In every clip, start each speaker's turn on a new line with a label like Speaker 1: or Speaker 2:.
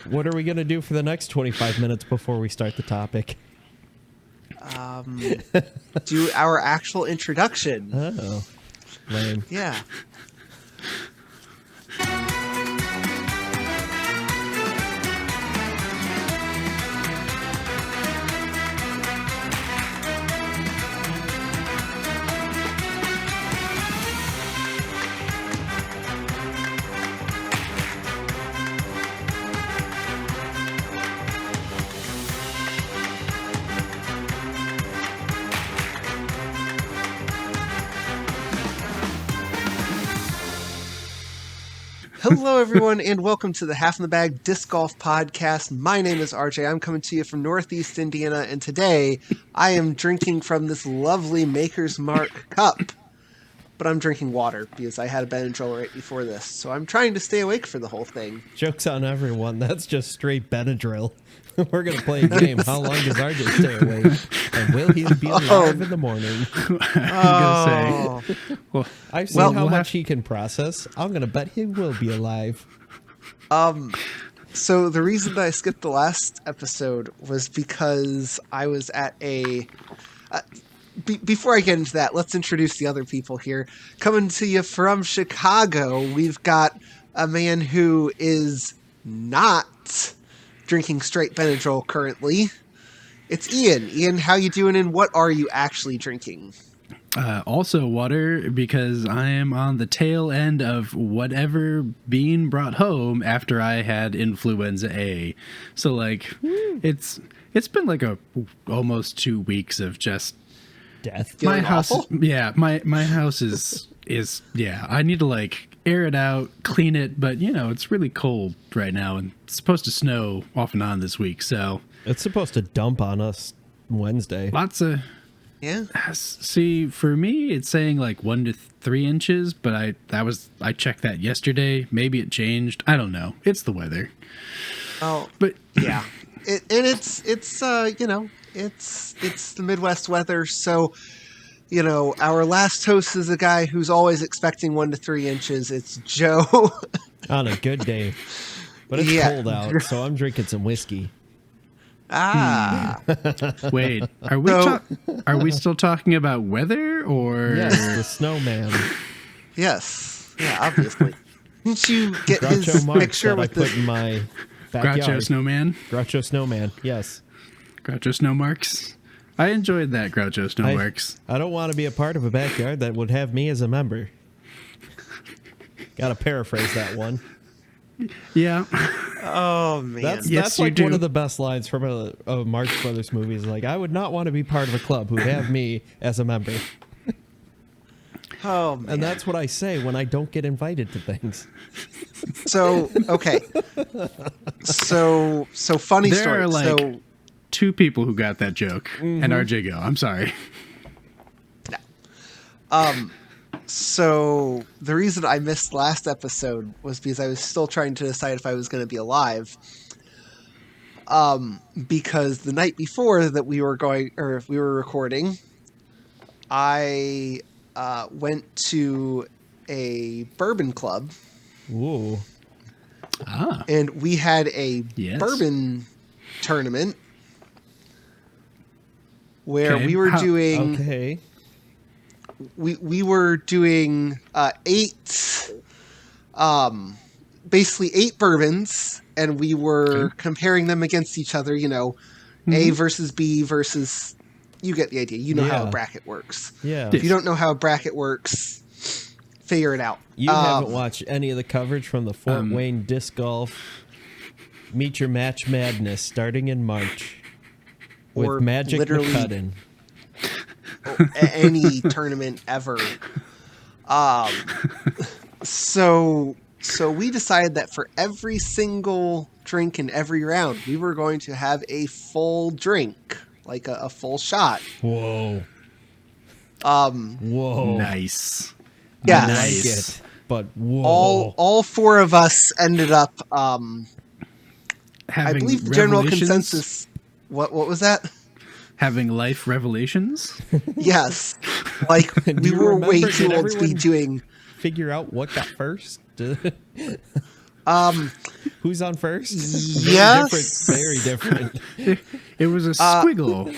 Speaker 1: What are we going to do for the next 25 minutes before we start the topic?
Speaker 2: Do our actual introduction.
Speaker 1: Oh, lame.
Speaker 2: Yeah. Hello, everyone, and welcome to the Half in the Bag Disc Golf Podcast. My name is RJ. I'm coming to you from Northeast Indiana, and today I am drinking from this lovely Maker's Mark cup. But I'm drinking water because I had a Benadryl right before this, so I'm trying to stay awake for the whole thing.
Speaker 1: Joke's on everyone. That's just straight Benadryl. We're going to play a game. How long does RJ stay awake? And will he be alive in the morning?
Speaker 3: I'm going to say.
Speaker 1: Well, I've seen how much he can process. I'm going to bet he will be alive.
Speaker 2: So the reason that I skipped the last episode was because I was at a... before I get into that, let's introduce the other people here. Coming to you from Chicago, we've got a man who is not drinking straight Benadryl currently. It's Ian. Ian, how you doing, and what are you actually drinking?
Speaker 3: Also water, because I am on the tail end of whatever being brought home after I had influenza A. So like, it's been like almost 2 weeks of just
Speaker 1: death.
Speaker 2: Feeling
Speaker 3: my house.
Speaker 2: awful?
Speaker 3: Yeah, my house is yeah. I need to like air it out, clean it, but it's really cold right now, and it's supposed to snow off and on this week. So
Speaker 1: It's supposed to dump on us Wednesday.
Speaker 3: lots of.
Speaker 2: Yeah.
Speaker 3: See, for me, it's saying like 1 to 3 inches, but I checked that yesterday. Maybe it changed. I don't know. It's the weather.
Speaker 2: Oh,
Speaker 3: But
Speaker 2: yeah. It's the Midwest weather. So, our last host is a guy who's always expecting 1 to 3 inches. It's Joe.
Speaker 1: On a good day. But it's cold out, so I'm drinking some whiskey.
Speaker 3: wait, are we still talking about weather or?
Speaker 1: Yes, the snowman.
Speaker 2: Yes. Yeah, obviously. Didn't you get
Speaker 1: Groucho
Speaker 2: his
Speaker 1: Marx
Speaker 2: picture
Speaker 1: that I
Speaker 2: with
Speaker 1: put in my backyard.
Speaker 3: Groucho Snowman?
Speaker 1: Groucho Snowman, yes.
Speaker 3: Groucho Snowmarks? I enjoyed that Groucho Snowmarks.
Speaker 1: I don't want to be a part of a backyard that would have me as a member. Got to paraphrase that one.
Speaker 3: Yeah.
Speaker 2: Oh, man.
Speaker 1: That's like one of the best lines from a Marx Brothers movie. Is like, I would not want to be part of a club who would have me as a member.
Speaker 2: Oh, man.
Speaker 1: And that's what I say when I don't get invited to things.
Speaker 2: So, okay. So funny
Speaker 3: There
Speaker 2: story.
Speaker 3: are like 2 people who got that joke, and RJ go. I'm sorry.
Speaker 2: So the reason I missed last episode was because I was still trying to decide if I was going to be alive. Because the night before that we were recording, I went to a bourbon club.
Speaker 1: Ooh.
Speaker 2: And we had a
Speaker 3: Yes.
Speaker 2: bourbon tournament where
Speaker 3: Okay.
Speaker 2: we were doing...
Speaker 1: Okay.
Speaker 2: We were doing 8 bourbons, and we were comparing them against each other, A versus B versus, you get the idea. You know how a bracket works.
Speaker 1: Yeah.
Speaker 2: If you don't know how a bracket works, figure it out.
Speaker 1: You haven't watched any of the coverage from the Fort Wayne Disc Golf Meet Your Match Madness starting in March
Speaker 2: Or
Speaker 1: with Magic
Speaker 2: literally-
Speaker 1: McCudden.
Speaker 2: Any tournament ever. So we decided that for every single drink in every round, we were going to have a full drink, like a full shot.
Speaker 1: Whoa. Whoa.
Speaker 3: Nice.
Speaker 2: Yeah.
Speaker 1: I like
Speaker 3: Nice.
Speaker 1: it, but whoa.
Speaker 2: All 4 of us ended up.
Speaker 3: Having
Speaker 2: I believe the general
Speaker 3: revelations?
Speaker 2: consensus. What was that?
Speaker 3: Having life revelations?
Speaker 2: Yes, like
Speaker 1: Do
Speaker 2: we
Speaker 1: you
Speaker 2: were way
Speaker 1: remember-
Speaker 2: too
Speaker 1: did
Speaker 2: old to be
Speaker 1: everyone
Speaker 2: doing.
Speaker 1: Figure out what got first. Who's on first?
Speaker 2: Yes.
Speaker 1: Very different.
Speaker 3: It was a squiggle.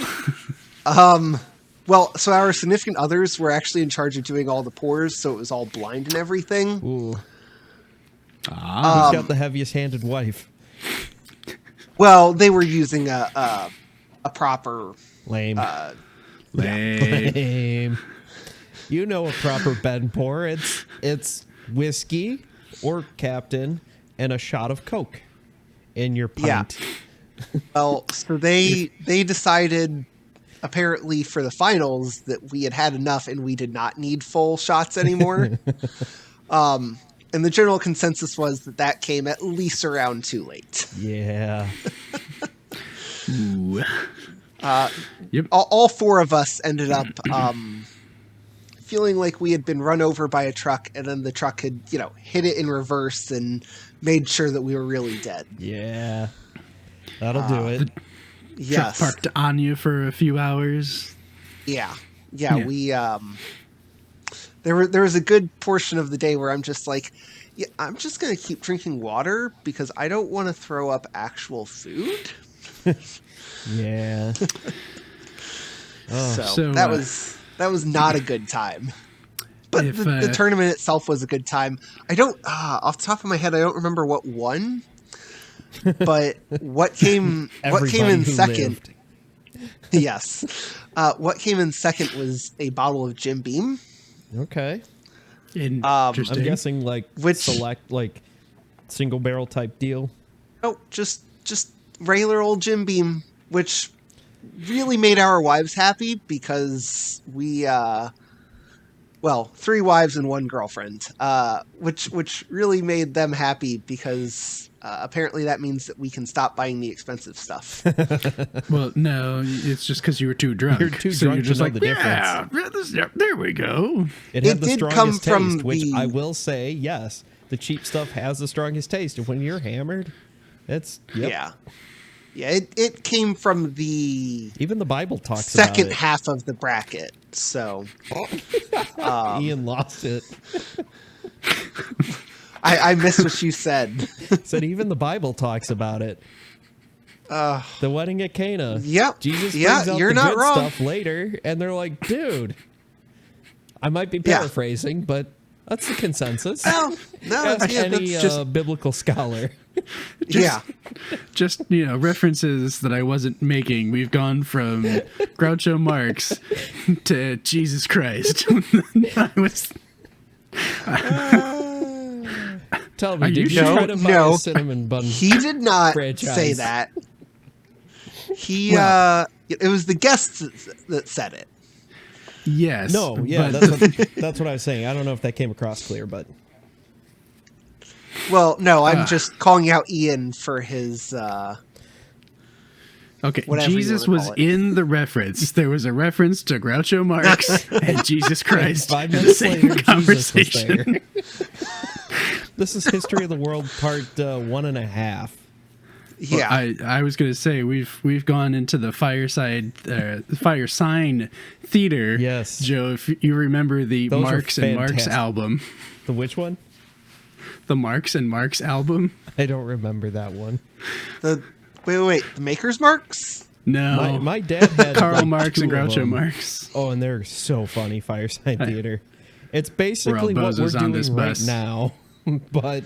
Speaker 2: Well, so our significant others were actually in charge of doing all the pours, so it was all blind and everything.
Speaker 1: Ooh. Who's
Speaker 3: Ah,
Speaker 1: got the heaviest-handed wife?
Speaker 2: Well, they were using a proper
Speaker 1: Lame.
Speaker 3: lame.
Speaker 1: Lame. You know a proper bed pour. It's whiskey or Captain and a shot of Coke in your pint.
Speaker 2: Well, so they decided apparently for the finals that we had enough and we did not need full shots anymore. And the general consensus was that came at least around too late.
Speaker 1: Yeah.
Speaker 3: Ooh. Yep.
Speaker 2: All four of us ended up feeling like we had been run over by a truck, and then the truck had, hit it in reverse and made sure that we were really dead.
Speaker 1: Yeah. That'll do it.
Speaker 2: Yes.
Speaker 3: Truck parked on you for a few hours.
Speaker 2: Yeah.
Speaker 3: Yeah.
Speaker 2: We there was a good portion of the day where I'm just like, yeah, I'm just gonna keep drinking water because I don't want to throw up actual food.
Speaker 1: Yeah.
Speaker 2: So that was not a good time. But
Speaker 3: If,
Speaker 2: the tournament itself was a good time. I don't off the top of my head I don't remember what won. But what came in second? Yes, what came in second was a bottle of Jim Beam.
Speaker 1: Okay.
Speaker 3: Interesting.
Speaker 1: I'm guessing
Speaker 2: Which-
Speaker 1: select single barrel type deal.
Speaker 2: Oh, just regular old Jim Beam, which really made our wives happy because we, three wives and one girlfriend, which really made them happy because apparently that means that we can stop buying the expensive stuff.
Speaker 3: Well, no, it's just because you were too drunk.
Speaker 1: You're too
Speaker 3: so
Speaker 1: drunk
Speaker 3: you're
Speaker 1: to
Speaker 3: just
Speaker 1: know
Speaker 3: like,
Speaker 1: the difference.
Speaker 3: There we go.
Speaker 1: It had
Speaker 2: It
Speaker 1: the
Speaker 2: did come
Speaker 1: strongest
Speaker 2: from
Speaker 1: taste, which
Speaker 2: the-
Speaker 1: I will say, yes, the cheap stuff has the strongest taste. And when you're hammered, it's
Speaker 2: Yeah. It came from the
Speaker 1: Even the Bible talks
Speaker 2: second
Speaker 1: about it.
Speaker 2: half of the bracket. So
Speaker 1: Ian lost it.
Speaker 2: I missed what you said.
Speaker 1: Said even the Bible talks about it. The wedding at Cana.
Speaker 2: Yep.
Speaker 1: Jesus brings
Speaker 2: Yeah,
Speaker 1: out
Speaker 2: you're
Speaker 1: the
Speaker 2: not
Speaker 1: good
Speaker 2: wrong.
Speaker 1: stuff later, and they're like, dude. I might be
Speaker 2: Yeah.
Speaker 1: paraphrasing, but that's the consensus.
Speaker 2: No,
Speaker 1: Ask
Speaker 2: yeah,
Speaker 1: any
Speaker 2: that's just
Speaker 1: biblical scholar.
Speaker 2: yeah.
Speaker 3: Just, references that I wasn't making. We've gone from Groucho Marx to Jesus Christ. I was,
Speaker 1: Tell me,
Speaker 3: Are
Speaker 1: did
Speaker 3: you
Speaker 1: you
Speaker 3: sure?
Speaker 1: try to buy
Speaker 2: No.
Speaker 1: a cinnamon bun?
Speaker 2: He did not
Speaker 1: Franchise.
Speaker 2: say that. He it was the guests that said it.
Speaker 3: yes.
Speaker 1: No, yeah,
Speaker 3: but-
Speaker 1: that's what I was saying. I don't know if that came across clear, but
Speaker 2: Well, no, I'm just calling out Ian for his
Speaker 3: Okay,
Speaker 2: whatever you
Speaker 3: Jesus
Speaker 2: wanna
Speaker 3: was
Speaker 2: call it.
Speaker 3: in the reference. There was a reference to Groucho Marx and Jesus Christ.
Speaker 1: 5
Speaker 3: in the
Speaker 1: minutes
Speaker 3: same
Speaker 1: later,
Speaker 3: conversation.
Speaker 1: Jesus was there. This is History of the World Part 1.5.
Speaker 2: yeah.
Speaker 3: I was going to say we've gone into the fire sign theater.
Speaker 1: Yes.
Speaker 3: Joe, if you remember the
Speaker 1: Those were
Speaker 3: Marx and Marx
Speaker 1: fantastic.
Speaker 3: album,
Speaker 1: The which one?
Speaker 3: the Marx and Marx album.
Speaker 1: I don't remember that one.
Speaker 2: Wait, the Maker's Marks?
Speaker 3: No,
Speaker 1: My dad had
Speaker 3: Karl
Speaker 1: like
Speaker 3: Marx
Speaker 1: 2
Speaker 3: and
Speaker 1: of
Speaker 3: Groucho
Speaker 1: them.
Speaker 3: Marx.
Speaker 1: Oh, and they're so funny, Fireside
Speaker 3: Hey.
Speaker 1: Theater. It's basically
Speaker 3: We're all
Speaker 1: what we're
Speaker 3: bozos on
Speaker 1: doing
Speaker 3: this
Speaker 1: right
Speaker 3: bus.
Speaker 1: now, but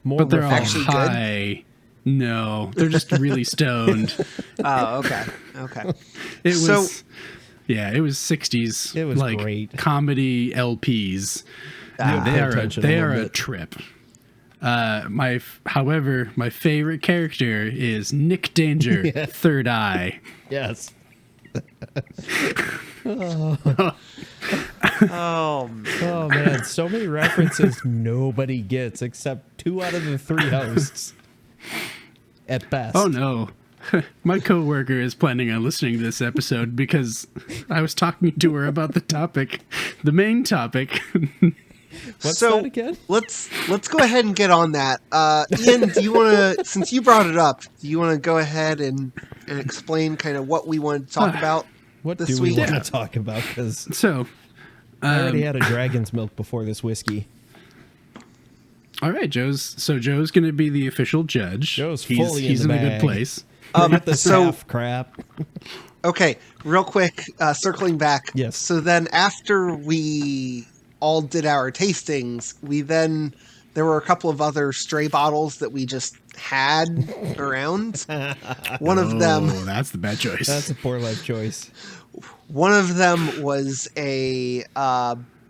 Speaker 1: more
Speaker 3: But they're all
Speaker 1: refined.
Speaker 2: Actually good?
Speaker 3: high. No, they're just really stoned.
Speaker 2: Oh, okay.
Speaker 3: It was,
Speaker 2: So-
Speaker 3: it was 60s.
Speaker 1: It was
Speaker 3: like
Speaker 1: great.
Speaker 3: comedy LPs.
Speaker 1: Yeah,
Speaker 3: they
Speaker 1: pay
Speaker 3: are
Speaker 1: attention
Speaker 3: they
Speaker 1: a
Speaker 3: are
Speaker 1: little
Speaker 3: a
Speaker 1: bit.
Speaker 3: trip. However, my favorite character is Nick Danger,
Speaker 1: Yeah.
Speaker 3: Third Eye.
Speaker 1: Yes.
Speaker 2: Oh,
Speaker 1: Oh man, so many references nobody gets except 2 out of the 3 hosts. At best.
Speaker 3: Oh no. My coworker is planning on listening to this episode because I was talking to her about the topic, the main topic.
Speaker 1: What's
Speaker 2: so
Speaker 1: that again?
Speaker 2: let's go ahead and get on that. Ian, do you want to, since you brought it up, do you want to go ahead and explain kind of what we want to talk about
Speaker 1: What
Speaker 2: this
Speaker 1: do we
Speaker 2: week?
Speaker 1: want to talk about? Because
Speaker 3: So,
Speaker 1: I already had a dragon's milk before this whiskey.
Speaker 3: All right, Joe's going to be the official judge.
Speaker 1: Joe's
Speaker 3: he's
Speaker 1: fully
Speaker 3: he's
Speaker 1: in
Speaker 3: in
Speaker 1: the
Speaker 3: a
Speaker 1: bag.
Speaker 3: good place.
Speaker 1: Forget the
Speaker 2: so-
Speaker 1: staff crap.
Speaker 2: Okay, real quick, circling back.
Speaker 1: Yes.
Speaker 2: So then after we all did our tastings, there were a couple of other stray bottles that we just had around. One of them,
Speaker 3: That's the bad choice.
Speaker 1: That's a poor life choice.
Speaker 2: one of them was a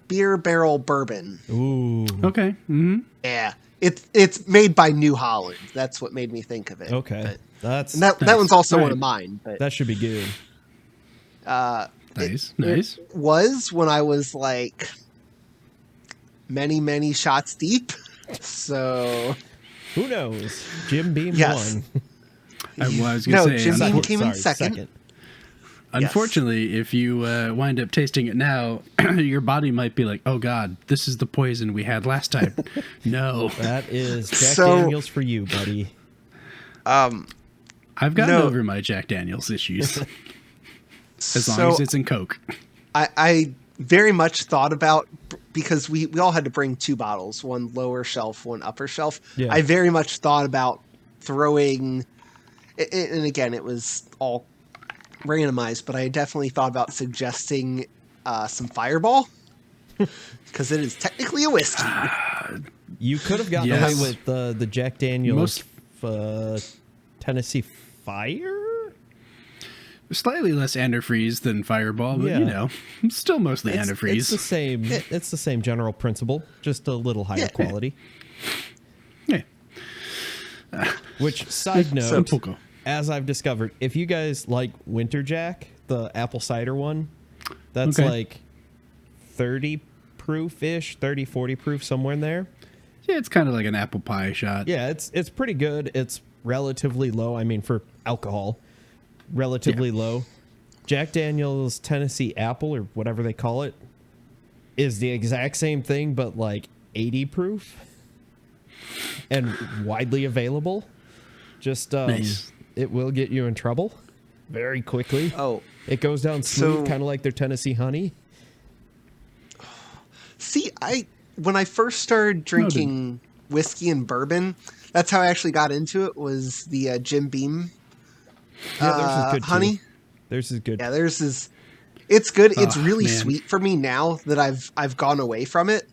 Speaker 2: beer barrel bourbon.
Speaker 1: Ooh.
Speaker 3: Okay. Mm-hmm.
Speaker 2: Yeah, it's made by New Holland. That's what made me think of it.
Speaker 1: Okay.
Speaker 2: But, and
Speaker 1: That
Speaker 2: that one's also
Speaker 3: All
Speaker 2: one
Speaker 3: right.
Speaker 2: of mine. But
Speaker 1: that should be good.
Speaker 3: Nice.
Speaker 2: it was when I was like many shots deep. So
Speaker 1: Who knows? Jim Beam
Speaker 2: Yes.
Speaker 1: won.
Speaker 3: I was going to say,
Speaker 2: Jim Beam
Speaker 1: Second,
Speaker 2: came in
Speaker 1: sorry,
Speaker 2: second.
Speaker 3: unfortunately, if you wind up tasting it now, your body might be like, "Oh God, this is the poison we had last time." No,
Speaker 1: That is Jack
Speaker 2: So-
Speaker 1: Daniels for you, buddy.
Speaker 3: I've gotten
Speaker 2: No.
Speaker 3: over my Jack Daniels issues as long
Speaker 2: So
Speaker 3: as it's in Coke.
Speaker 2: I very much thought about, because we all had to bring two bottles, one lower shelf, one upper shelf.
Speaker 1: Yeah.
Speaker 2: I very much thought about throwing, and again, it was all randomized, but I definitely thought about suggesting some Fireball, because it is technically a whiskey.
Speaker 1: You could have gotten
Speaker 3: Yes.
Speaker 1: away with the Jack Daniels Tennessee Fire.
Speaker 3: Slightly less antifreeze than Fireball, but
Speaker 1: Yeah.
Speaker 3: you know, still mostly
Speaker 1: It's
Speaker 3: antifreeze.
Speaker 1: the same. It's the same general principle, just a little higher
Speaker 2: Yeah.
Speaker 1: quality.
Speaker 3: Yeah.
Speaker 1: Which, side note,
Speaker 3: Simple go.
Speaker 1: as I've discovered, if you guys like Winter Jack, the apple cider one, that's
Speaker 3: Okay.
Speaker 1: like 30 proof-ish, 30, 40 proof, somewhere in there.
Speaker 3: Yeah, it's kind of like an apple pie shot.
Speaker 1: Yeah, it's pretty good. It's relatively low. I mean, for alcohol, relatively low. Jack Daniel's Tennessee Apple, or whatever they call it, is the exact same thing, but like 80 proof and widely available. Just
Speaker 3: Nice.
Speaker 1: it will get you in trouble very quickly.
Speaker 2: Oh,
Speaker 1: It goes down smooth,
Speaker 2: So-
Speaker 1: kind of like their Tennessee honey.
Speaker 2: see, when I first started drinking whiskey and bourbon, that's how I actually got into it, was the Jim Beam
Speaker 1: Yeah, theirs is good
Speaker 2: honey.
Speaker 1: too. Theirs is good.
Speaker 2: Yeah, theirs is. It's good. It's
Speaker 3: Oh,
Speaker 2: really
Speaker 3: man.
Speaker 2: sweet for me now that I've gone away from it.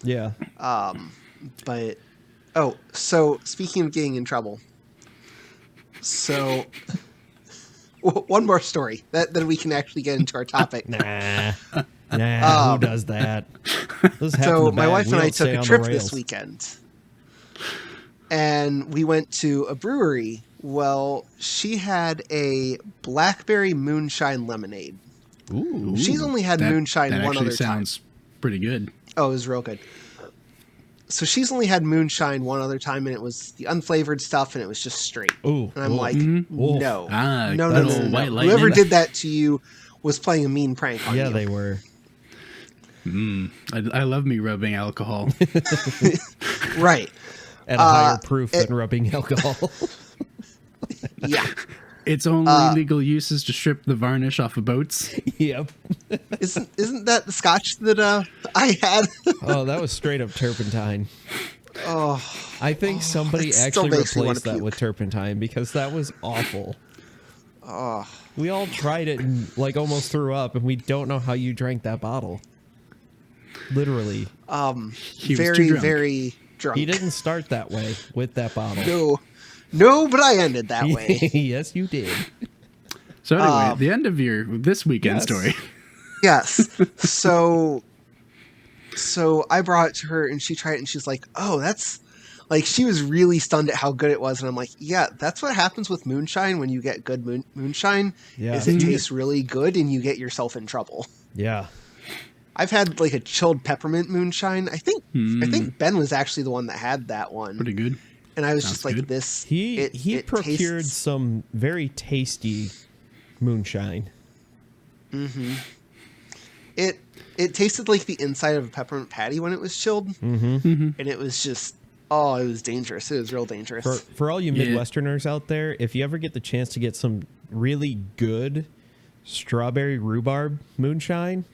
Speaker 1: Yeah.
Speaker 2: But so speaking of getting in trouble, so one more story that we can actually get into our topic.
Speaker 1: Nah. Who does that? This happened
Speaker 2: So
Speaker 1: to
Speaker 2: my
Speaker 1: bad.
Speaker 2: wife
Speaker 1: We
Speaker 2: and I
Speaker 1: don't
Speaker 2: took
Speaker 1: stay
Speaker 2: a
Speaker 1: on the
Speaker 2: trip
Speaker 1: rails.
Speaker 2: this weekend, and we went to a brewery. Well, she had a blackberry moonshine lemonade.
Speaker 1: Ooh.
Speaker 2: She's only had moonshine
Speaker 3: that
Speaker 2: one
Speaker 3: actually
Speaker 2: other time.
Speaker 3: sounds pretty good.
Speaker 2: Oh, it was real good. So she's only had moonshine one other time, and it was the unflavored stuff, and it was just straight.
Speaker 1: Ooh.
Speaker 2: And I'm
Speaker 1: ooh.
Speaker 2: like,
Speaker 3: Mhm.
Speaker 2: no,
Speaker 3: Ah,
Speaker 2: no,
Speaker 3: that
Speaker 2: no, no,
Speaker 3: old
Speaker 2: no,
Speaker 3: white
Speaker 2: no.
Speaker 3: lightning.
Speaker 2: Whoever did that to you was playing a mean prank on
Speaker 1: Yeah,
Speaker 2: you.
Speaker 1: they were.
Speaker 3: I love me rubbing alcohol.
Speaker 2: Right.
Speaker 1: At a higher proof than rubbing alcohol.
Speaker 2: Yeah.
Speaker 3: Its only legal use is to strip the varnish off of boats.
Speaker 1: Yep.
Speaker 2: Isn't that the scotch that I had?
Speaker 1: Oh, that was straight up turpentine.
Speaker 2: Oh,
Speaker 1: I think somebody
Speaker 2: that still
Speaker 1: actually
Speaker 2: makes me wanna
Speaker 1: replaced that
Speaker 2: puke.
Speaker 1: with turpentine because that was awful. We all tried it and like almost threw up, and we don't know how you drank that bottle. Literally.
Speaker 3: He was too
Speaker 2: very,
Speaker 3: drunk.
Speaker 2: very drunk.
Speaker 1: He didn't start that way with that bottle.
Speaker 2: No, but I ended that way.
Speaker 1: Yes, you did.
Speaker 3: So anyway, the end of this weekend
Speaker 1: Yes.
Speaker 3: story.
Speaker 2: Yes. So I brought it to her, and she tried it, and she's like, "Oh, that's." Like, she was really stunned at how good it was, and I'm like, yeah, that's what happens with moonshine when you get good moonshine,
Speaker 1: Yeah.
Speaker 2: is it tastes really good, and you get yourself in trouble.
Speaker 1: Yeah.
Speaker 2: I've had, like, a chilled peppermint moonshine. I think Ben was actually the one that had that one.
Speaker 3: Pretty good.
Speaker 2: And I was
Speaker 3: Sounds
Speaker 2: just like,
Speaker 3: good.
Speaker 2: this...
Speaker 1: He
Speaker 2: it
Speaker 1: procured
Speaker 2: tastes-
Speaker 1: some very tasty moonshine.
Speaker 2: It tasted like the inside of a peppermint patty when it was chilled. Mm-hmm. And it was just... Oh, it was dangerous. It was real dangerous.
Speaker 1: For all you
Speaker 3: Yeah.
Speaker 1: Midwesterners out there, if you ever get the chance to get some really good strawberry rhubarb moonshine,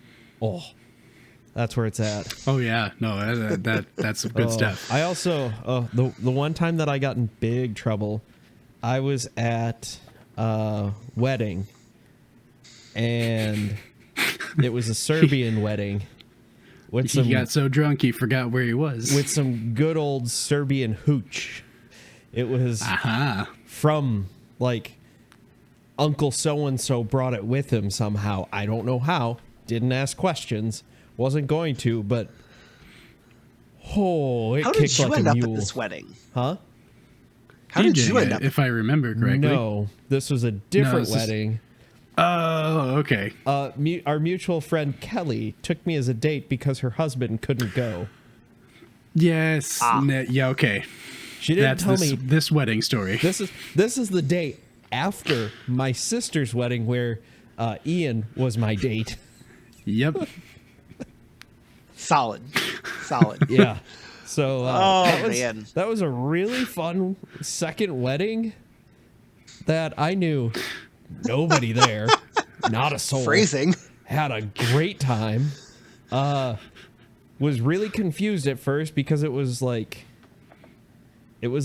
Speaker 1: That's where it's at.
Speaker 3: Oh yeah, no, that's some good stuff.
Speaker 1: I also the one time that I got in big trouble, I was at a wedding, and it was a Serbian wedding.
Speaker 3: He got so drunk he forgot where he was.
Speaker 1: With some good old Serbian hooch. It was from like Uncle so-and-so brought it with him somehow. I don't know how. Didn't ask questions. Wasn't going to, but it
Speaker 2: How
Speaker 1: kicked
Speaker 2: did you
Speaker 1: like
Speaker 2: end
Speaker 1: a
Speaker 2: up
Speaker 1: mule.
Speaker 2: at this wedding?
Speaker 1: Huh?
Speaker 2: How did you end up?
Speaker 3: If I remember correctly.
Speaker 1: No, this was a different wedding.
Speaker 3: Oh, okay.
Speaker 1: Our mutual friend Kelly took me as a date because her husband couldn't go.
Speaker 3: Yes. Yeah, okay.
Speaker 1: She didn't tell me
Speaker 3: this wedding story.
Speaker 1: This is the date after my sister's wedding where Ian was my date.
Speaker 3: Yep.
Speaker 2: Solid.
Speaker 1: Yeah. So
Speaker 2: man,
Speaker 1: that was a really fun second wedding that I knew nobody there, not a soul.
Speaker 2: Phrasing.
Speaker 1: Had a great time. Was really confused at first because it was a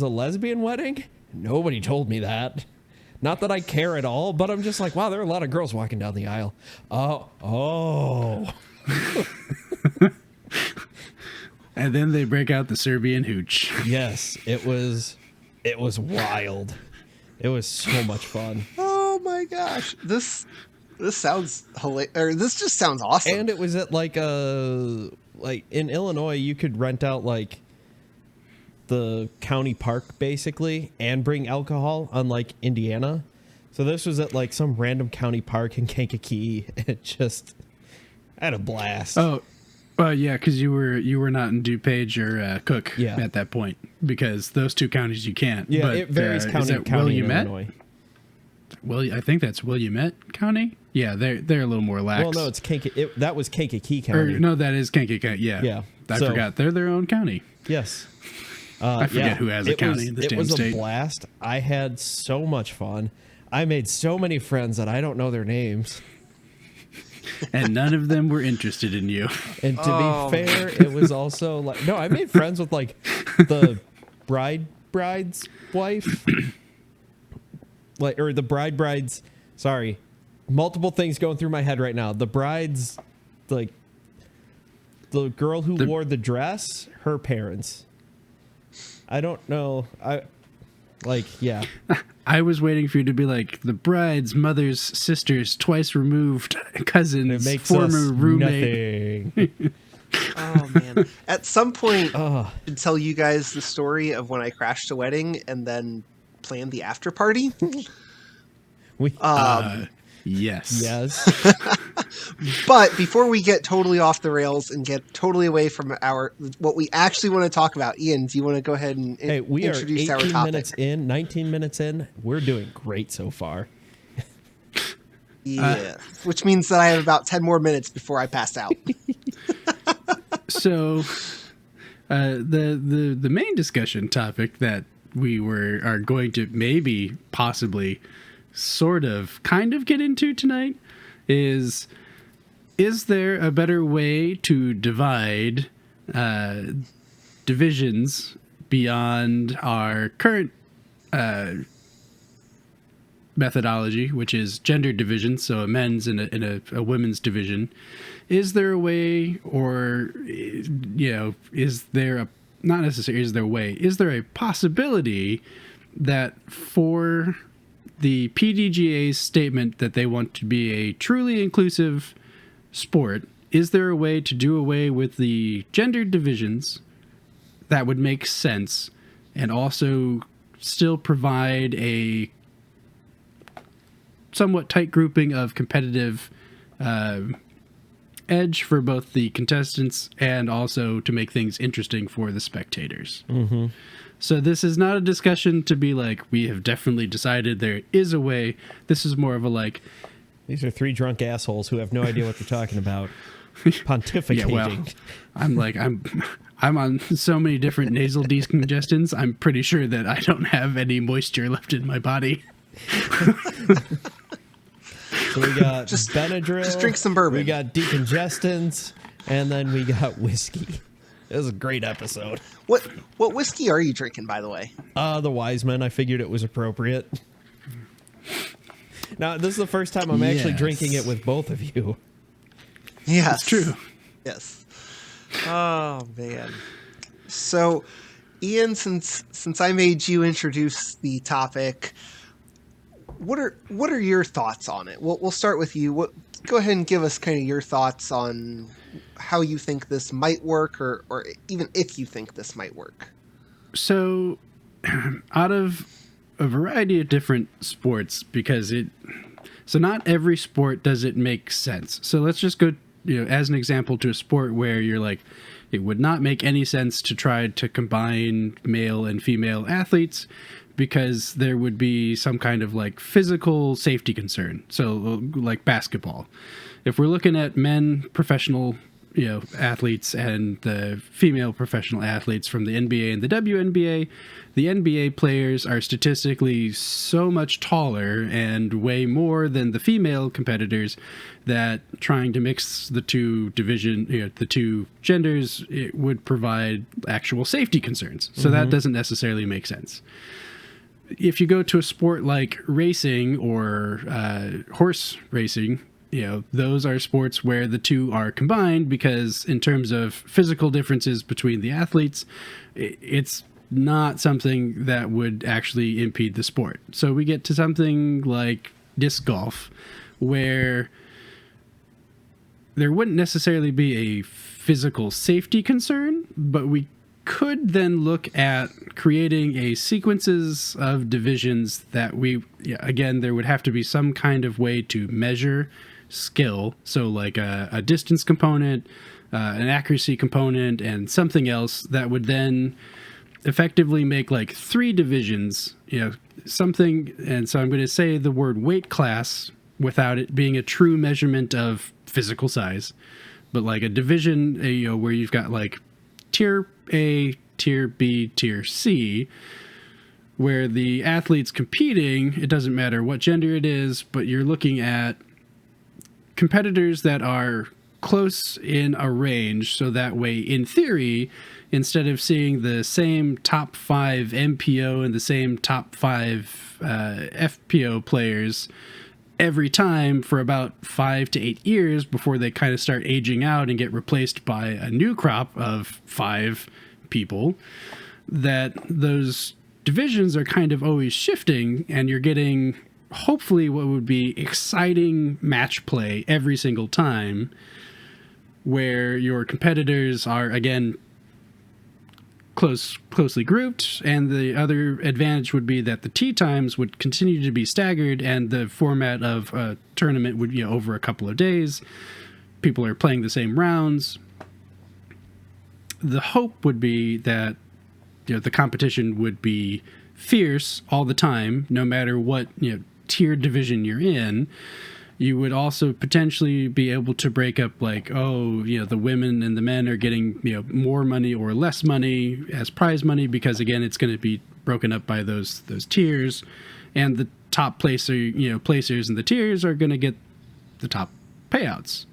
Speaker 1: lesbian wedding. Nobody told me that. Not that I care at all, but I'm just like, wow, there are a lot of girls walking down the aisle. Oh.
Speaker 3: And then they break out the Serbian hooch.
Speaker 1: Yes, it was wild. It was so much fun.
Speaker 2: Oh my gosh. This sounds hilarious. This just sounds awesome.
Speaker 1: And it was at like in Illinois, you could rent out like the county park basically and bring alcohol, unlike Indiana. So this was at like some random county park in Kankakee. I had a blast.
Speaker 3: Oh, yeah, because you were not in DuPage or Cook at that point, because those two counties you can't.
Speaker 1: Yeah,
Speaker 3: but,
Speaker 1: it varies county to county in Illinois.
Speaker 3: I think that's Willamette County. Yeah, they're a little more lax.
Speaker 1: Well, no, it's that was Kankakee County.
Speaker 3: No, that is Kankakee. Yeah. I forgot they're their own county.
Speaker 1: Yes.
Speaker 3: I forget who has a county in this damn state.
Speaker 1: It was a blast. I had so much fun. I made so many friends that I don't know their names.
Speaker 3: And none of them were interested in you.
Speaker 1: And to be fair, it was also like, no, I made friends with like the bride's wife, or the bride's. Sorry, multiple things going through my head right now. The bride's, like, the girl who wore the dress, her parents. I don't know. Yeah.
Speaker 3: I was waiting for you to be like the bride's mother's sister's twice removed cousins,
Speaker 1: It makes
Speaker 3: former
Speaker 1: us
Speaker 3: roommate.
Speaker 1: nothing.
Speaker 2: Oh man! At some point, I should tell you guys the story of when I crashed a wedding and then planned the after party.
Speaker 3: Yes.
Speaker 2: But before we get totally off the rails and get totally away from what we actually want to talk about, Ian, do you want to go ahead and
Speaker 1: we
Speaker 2: introduce
Speaker 1: are 18
Speaker 2: our topic?
Speaker 1: minutes in, 19 minutes in. We're doing great so far.
Speaker 2: Yeah, which means that I have about 10 more minutes before I pass out.
Speaker 3: So, the main discussion topic that we are going to maybe, possibly, sort of, kind of get into tonight is there a better way to divide divisions beyond our current methodology, which is gender division, so a men's and a women's division? Is there a way, or is there a not necessarily is there a way? Is there a possibility that for the PDGA's statement that they want to be a truly inclusive sport, is there a way to do away with the gender divisions that would make sense and also still provide a somewhat tight grouping of competitive edge for both the contestants and also to make things interesting for the spectators?
Speaker 1: Mm-hmm.
Speaker 3: So this is not a discussion to be like, we have definitely decided there is a way. This is more of a like...
Speaker 1: These are three drunk assholes who have no idea what they're talking about. Pontificating.
Speaker 3: Yeah, well, I'm on so many different nasal decongestants, I'm pretty sure that I don't have any moisture left in my body.
Speaker 1: So we got
Speaker 2: just
Speaker 1: Benadryl.
Speaker 2: Just drink some bourbon.
Speaker 1: We got decongestants. And then we got whiskey. It was a great episode.
Speaker 2: What whiskey are you drinking, by the way?
Speaker 1: The Wiseman. I figured it was appropriate. Now, this is the first time I'm actually drinking it with both of you.
Speaker 2: Yes.
Speaker 3: That's true.
Speaker 2: Yes. Oh, man. So, Ian, since I made you introduce the topic, what are your thoughts on it? We'll start with you. Go ahead and give us kind of your thoughts on how you think this might work, or even if you think this might work.
Speaker 3: So, out of a variety of different sports, so not every sport does it make sense. So let's just go, as an example, to a sport where you're like, it would not make any sense to try to combine male and female athletes because there would be some kind of like physical safety concern. So like basketball. If we're looking at men professional, athletes and the female professional athletes from the NBA and the WNBA, the NBA players are statistically so much taller and weigh more than the female competitors that trying to mix the two the two genders, it would provide actual safety concerns. So that doesn't necessarily make sense. If you go to a sport like racing or horse racing, those are sports where the two are combined because in terms of physical differences between the athletes, it's not something that would actually impede the sport. So we get to something like disc golf, where there wouldn't necessarily be a physical safety concern, but we could then look at creating a sequences of divisions that again, there would have to be some kind of way to measure skill. So like a distance component, an accuracy component, and something else that would then effectively make like 3 divisions, something. And so I'm going to say the word weight class without it being a true measurement of physical size, but like a division, where you've got like tier A, tier B, tier C, where the athletes competing, it doesn't matter what gender it is, but you're looking at competitors that are close in a range, so that way, in theory, instead of seeing the same top 5 MPO and the same top 5 FPO players every time for about 5 to 8 years before they kind of start aging out and get replaced by a new crop of 5 people, that those divisions are kind of always shifting, and you're getting hopefully what would be exciting match play every single time, where your competitors are again closely grouped, and the other advantage would be that the tee times would continue to be staggered, and the format of a tournament would be over a couple of days. People are playing the same rounds. The hope would be that the competition would be fierce all the time, no matter what tier division you're in. You would also potentially be able to break up like, the women and the men are getting more money or less money as prize money, because again, it's going to be broken up by those tiers, and the top placers in the tiers are going to get the top payouts.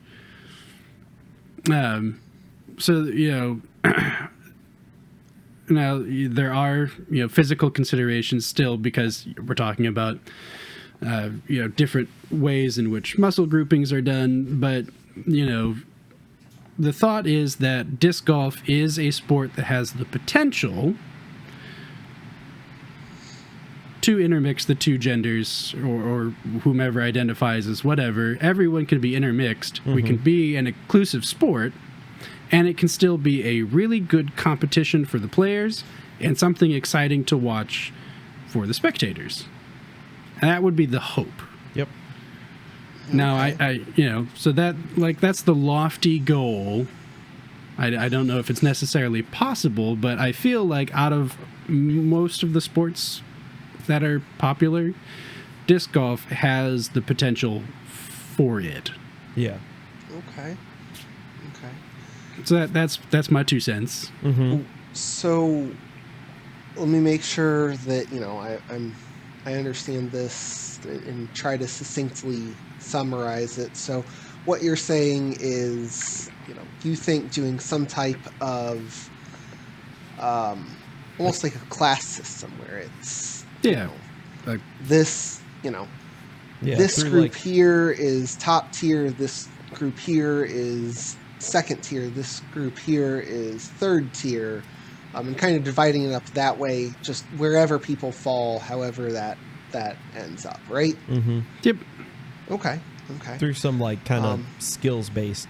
Speaker 3: Now there are physical considerations still, because we're talking about different ways in which muscle groupings are done, but the thought is that disc golf is a sport that has the potential to intermix the two genders, or whomever identifies as whatever. Everyone can be intermixed. Mm-hmm. We can be an inclusive sport, and it can still be a really good competition for the players and something exciting to watch for the spectators. And that would be the hope.
Speaker 1: Yep.
Speaker 3: Now, I so that's the lofty goal. I don't know if it's necessarily possible, but I feel like out of most of the sports that are popular, disc golf has the potential for it.
Speaker 1: Yeah.
Speaker 2: Okay.
Speaker 3: So that's my 2 cents.
Speaker 1: Mm-hmm.
Speaker 2: So let me make sure that I understand this and try to succinctly summarize it. So what you're saying is, you think doing some type of almost like a class system where it's
Speaker 3: like
Speaker 2: this, this
Speaker 1: through,
Speaker 2: group
Speaker 1: like,
Speaker 2: here is top tier, this group here is second tier, this group here is third tier, and kind of dividing it up that way, just wherever people fall, however that ends up, right?
Speaker 1: Mm-hmm.
Speaker 3: Yep.
Speaker 2: Okay.
Speaker 1: Through some like kind of skills based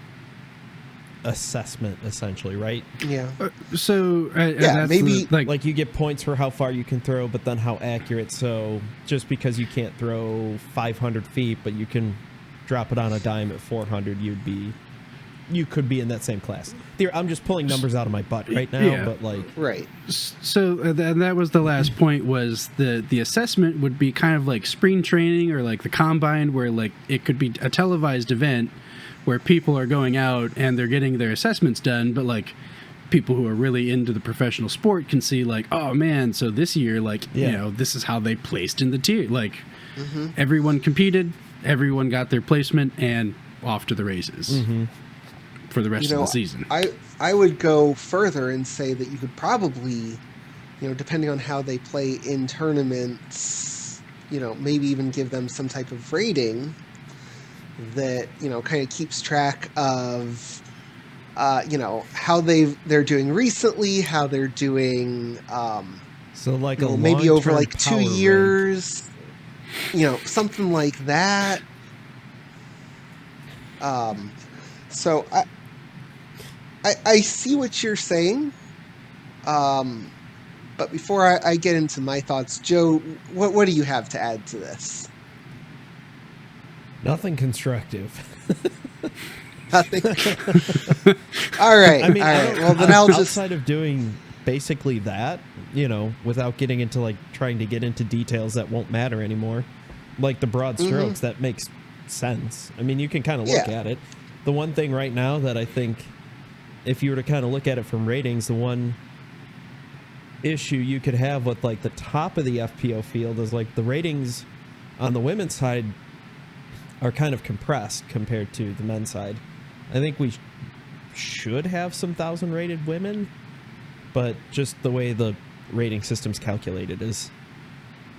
Speaker 1: assessment, essentially, right?
Speaker 2: Yeah.
Speaker 3: So
Speaker 2: Yeah, maybe
Speaker 1: like you get points for how far you can throw, but then how accurate. So just because you can't throw 500 feet, but you can drop it on a dime at 400, you could be in that same class. I'm just pulling numbers out of my butt right now, but like
Speaker 2: right.
Speaker 3: So and that was the last point. Was the assessment would be kind of like spring training or like the combine, where like it could be a televised event where people are going out and they're getting their assessments done, but like people who are really into the professional sport can see like, oh man, so this year, like, this is how they placed in the tier. Like everyone competed, everyone got their placement, and off to the races for the rest of the season.
Speaker 2: I would go further and say that you could probably, depending on how they play in tournaments, maybe even give them some type of rating that kind of keeps track of how they're doing recently, how they're doing
Speaker 1: so like
Speaker 2: maybe over like 2 years something like that. So I see what you're saying, but before I get into my thoughts, Joe, what do you have to add to this?
Speaker 1: Nothing constructive.
Speaker 2: Nothing. All right.
Speaker 1: I mean,
Speaker 2: all right. Well, then I'll just
Speaker 1: outside of doing basically that, without getting into like trying to get into details that won't matter anymore, like the broad strokes, that makes sense. I mean, you can kind of look at it. The one thing right now that I think, if you were to kind of look at it from ratings, the one issue you could have with like the top of the FPO field is like the ratings on the women's side are kind of compressed compared to the men's side. I think we should have some 1,000 rated women, but just the way the rating system's calculated is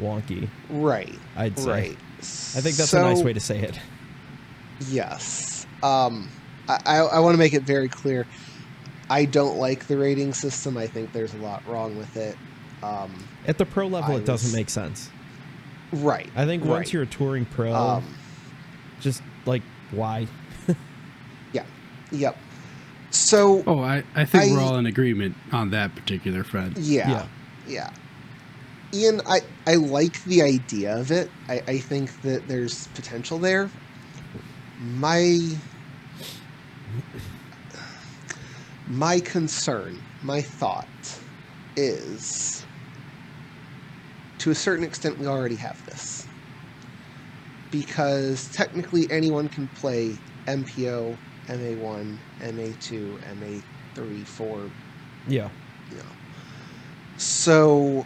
Speaker 1: wonky.
Speaker 2: Right.
Speaker 1: I'd say.
Speaker 2: Right.
Speaker 1: I think that's a nice way to say it.
Speaker 2: Yes. I want to make it very clear. I don't like the rating system. I think there's a lot wrong with it.
Speaker 1: At the pro level, it doesn't make sense.
Speaker 2: Right.
Speaker 1: I think once you're a touring pro, just like, why?
Speaker 2: Yeah. Yep. So.
Speaker 3: Oh, I think we're all in agreement on that particular front.
Speaker 2: Yeah. Ian, I like the idea of it. I think that there's potential there. My concern, my thought is, to a certain extent, we already have this. Because technically anyone can play MPO, MA1, MA2, MA3, 4.
Speaker 1: Yeah.
Speaker 2: So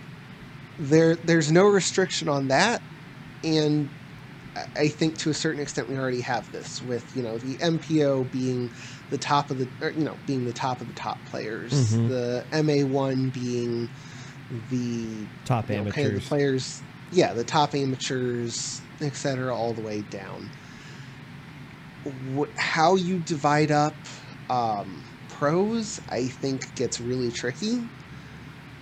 Speaker 2: there's no restriction on that, and I think to a certain extent we already have this with the MPO being the top of the top players, the MA1 being the
Speaker 1: top amateurs,
Speaker 2: kind of the players, the top amateurs, etc., all the way down. How you divide up pros, I think, gets really tricky.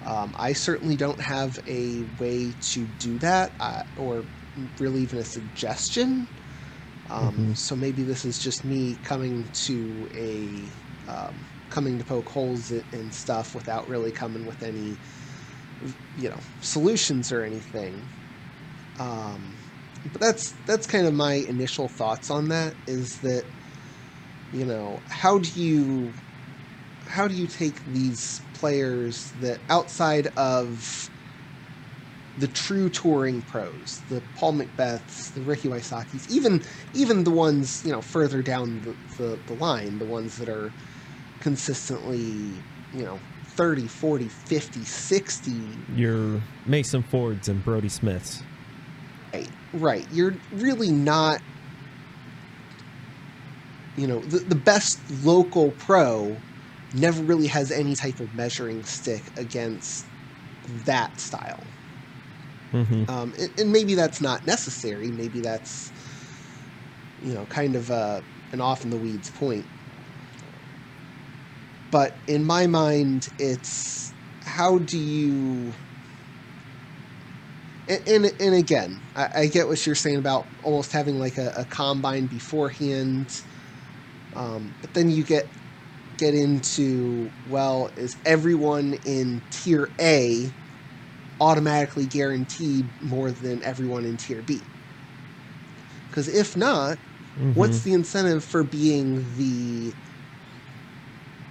Speaker 2: I certainly don't have a way to do that, or really even a suggestion. So maybe this is just me coming to poke holes in stuff without really coming with any, solutions or anything. But that's kind of my initial thoughts on that, is that, how do you take these players that outside of the true touring pros, the Paul Macbeths, the Ricky Wysocki's, even the ones, further down the line, the ones that are consistently, 30, 40, 50, 60.
Speaker 1: Your Mason Fords and Brody Smiths.
Speaker 2: Right. You're really not the best local pro never really has any type of measuring stick against that style. And maybe that's not necessary. Maybe that's, kind of an off in the weeds point. But in my mind, it's how do you... And again, I get what you're saying about almost having like a combine beforehand. But then you get into, well, is everyone in Tier A automatically guaranteed more than everyone in Tier B? Because if not, what's the incentive for being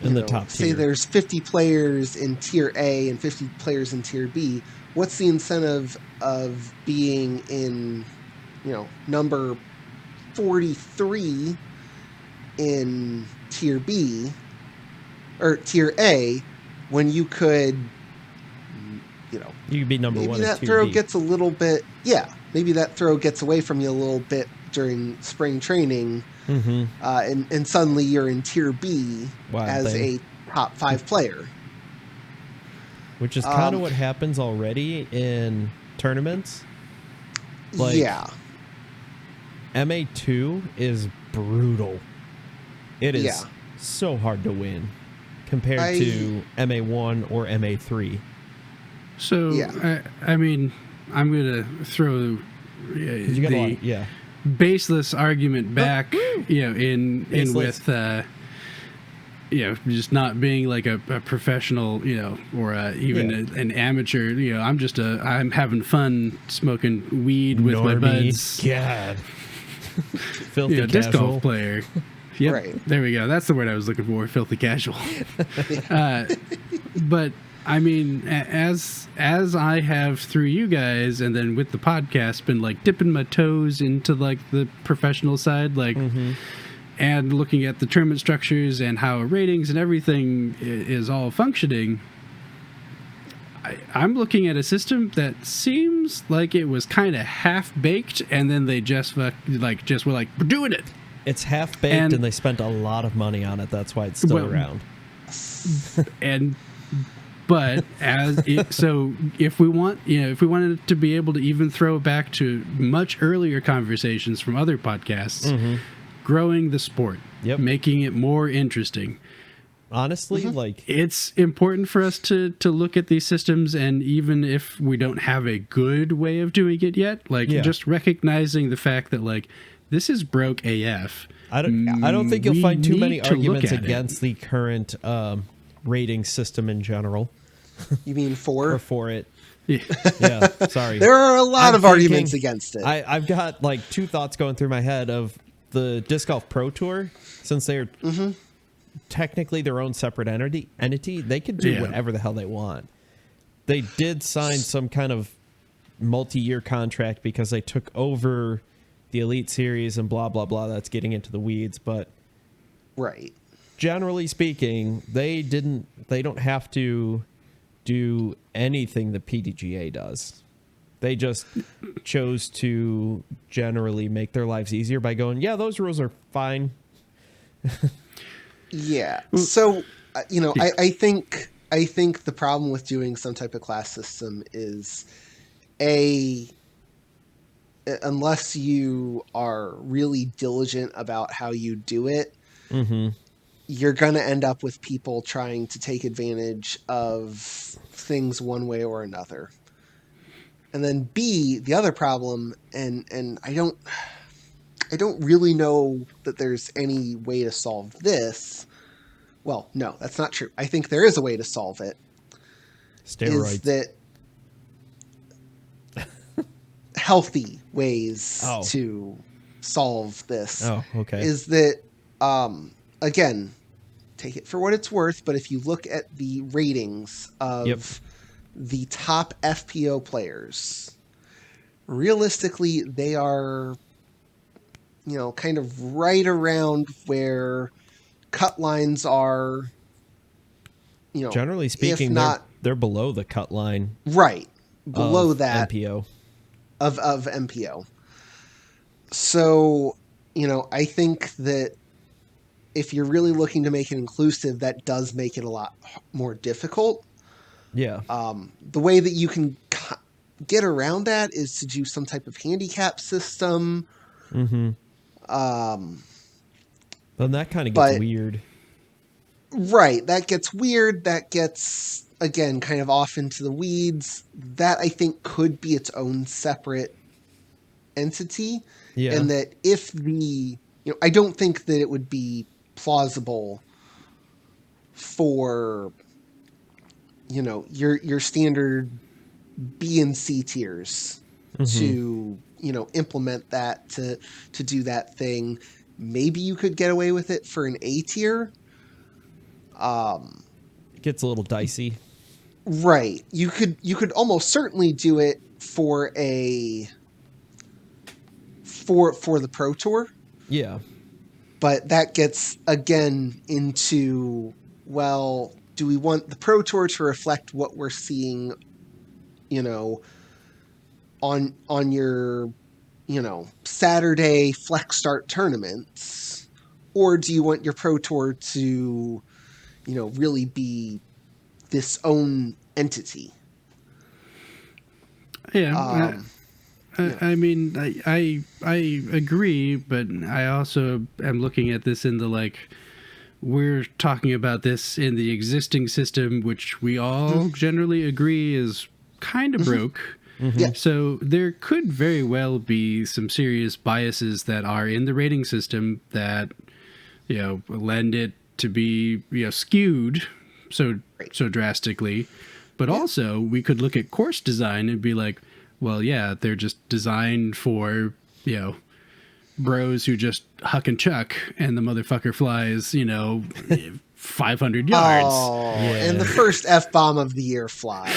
Speaker 1: in the top tier?
Speaker 2: Say there's 50 players in Tier A and 50 players in Tier B. What's the incentive of being in, number 43 in Tier B or Tier A when you could,
Speaker 1: you could be number
Speaker 2: maybe
Speaker 1: one.
Speaker 2: That
Speaker 1: in
Speaker 2: throw
Speaker 1: Tier B.
Speaker 2: gets a little bit, maybe that throw gets away from you a little bit during spring training, and suddenly you're in Tier B as a top 5 player.
Speaker 1: Which is kind of what happens already in tournaments. MA2 is brutal. It is so hard to win compared to MA1 or MA3.
Speaker 3: So, I mean, I'm going to throw the baseless argument back, in with, just not being like a professional, or even an amateur. I'm having fun smoking weed with my buds.
Speaker 1: God. Filthy
Speaker 3: disc
Speaker 1: casual.
Speaker 3: golf player. Yep,
Speaker 2: right.
Speaker 3: There we go. That's the word I was looking for. Filthy casual. But I mean, as I have through you guys, and then with the podcast, been like dipping my toes into like the professional side, like, and looking at the tournament structures and how ratings and everything is all functioning. I'm looking at a system that seems like it was kind of half baked, and then they just were like, we're doing it.
Speaker 1: It's half baked, and they spent a lot of money on it. That's why it's still around.
Speaker 3: But so if we wanted to be able to even throw back to much earlier conversations from other podcasts, growing the sport, making it more interesting.
Speaker 1: Honestly,
Speaker 3: it's important for us to look at these systems, and even if we don't have a good way of doing it yet, just recognizing the fact that this is broke AF.
Speaker 1: I don't think you'll find too many arguments against the current rating system in general.
Speaker 2: You mean
Speaker 1: or for it? Yeah, sorry.
Speaker 2: There are a lot of arguments against it.
Speaker 1: I've got two thoughts going through my head of the Disc Golf Pro Tour, since they're technically their own separate entity, they could do whatever the hell they want. They did sign some kind of multi-year contract because they took over the Elite Series and blah, blah, blah. That's getting into the weeds, but generally speaking, they don't have to do anything the PDGA does. They just chose to generally make their lives easier by going, those rules are fine.
Speaker 2: So, I think the problem with doing some type of class system is, unless you are really diligent about how you do it, you're going to end up with people trying to take advantage of things one way or another. And then B, the other problem, and I don't really know that there's any way to solve this. Well, no, that's not true. I think there is a way to solve it.
Speaker 1: Steroids.
Speaker 2: Is that healthy ways to solve this?
Speaker 1: Oh, okay.
Speaker 2: Is that, again, take it for what it's worth, but if you look at the ratings of the top FPO players, realistically, they are, kind of right around where cut lines are,
Speaker 1: generally speaking, they're below the cut line.
Speaker 2: Right. Below that.
Speaker 1: MPO.
Speaker 2: Of MPO. So, I think that if you're really looking to make it inclusive, that does make it a lot more difficult.
Speaker 1: Yeah.
Speaker 2: The way that you can get around that is to do some type of handicap system.
Speaker 1: Mm-hmm. Then that kind of gets
Speaker 2: but
Speaker 1: weird.
Speaker 2: Right, that gets weird. That gets, again, kind of off into the weeds. That, I think, could be its own separate entity.
Speaker 1: Yeah.
Speaker 2: And that if I don't think that it would be plausible for, your standard B and C tiers to, implement that, to do that thing. Maybe you could get away with it for an A tier.
Speaker 1: It gets a little dicey.
Speaker 2: Right. You could almost certainly do it for the Pro Tour.
Speaker 1: Yeah.
Speaker 2: But that gets again into, well, do we want the Pro Tour to reflect what we're seeing, on your, Saturday flex start tournaments? Or do you want your Pro Tour to, really be this own entity?
Speaker 3: Yeah. I mean, I agree, but I also am looking at this in the we're talking about this in the existing system, which we all generally agree is kind of broke.
Speaker 1: Mm-hmm.
Speaker 2: Yeah.
Speaker 3: So there could very well be some serious biases that are in the rating system that, lend it to be, skewed so drastically. But also we could look at course design and be like, well, yeah, they're just designed for, bros who just huck and chuck, and the motherfucker flies, 500 yards.
Speaker 2: Oh,
Speaker 1: Yeah.
Speaker 2: and the first F-bomb of the year flies.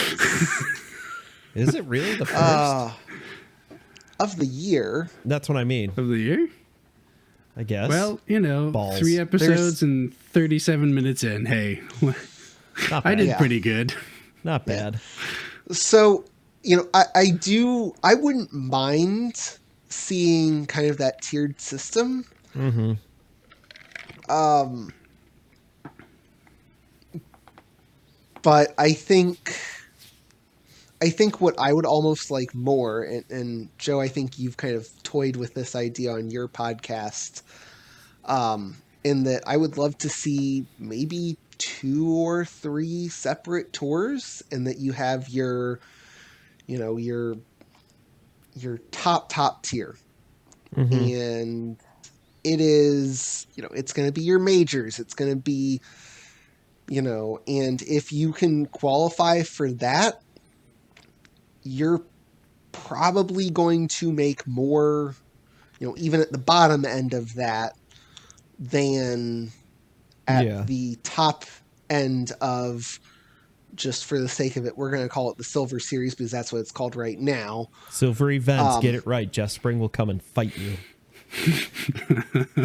Speaker 1: Is it really the first?
Speaker 2: Of the year?
Speaker 1: That's what I mean.
Speaker 3: Of the year?
Speaker 1: I guess.
Speaker 3: Well,
Speaker 1: Balls.
Speaker 3: 3 episodes and 37 minutes in. Hey,
Speaker 1: Not bad.
Speaker 3: I did pretty good.
Speaker 1: Not bad.
Speaker 2: So, I wouldn't mind seeing kind of that tiered system.
Speaker 1: Mm-hmm.
Speaker 2: But I think what I would almost like more, and Joe, I think you've kind of toyed with this idea on your podcast, in that I would love to see maybe 2 or 3 separate tours, and that you have your top tier.
Speaker 1: Mm-hmm.
Speaker 2: And it is, it's going to be your majors. It's going to be, and if you can qualify for that, you're probably going to make more, even at the bottom end of that, than at the top end of, just for the sake of it, we're going to call it the Silver Series because that's what it's called right now.
Speaker 1: Silver events. Get it right. Jeff Spring will come and fight you.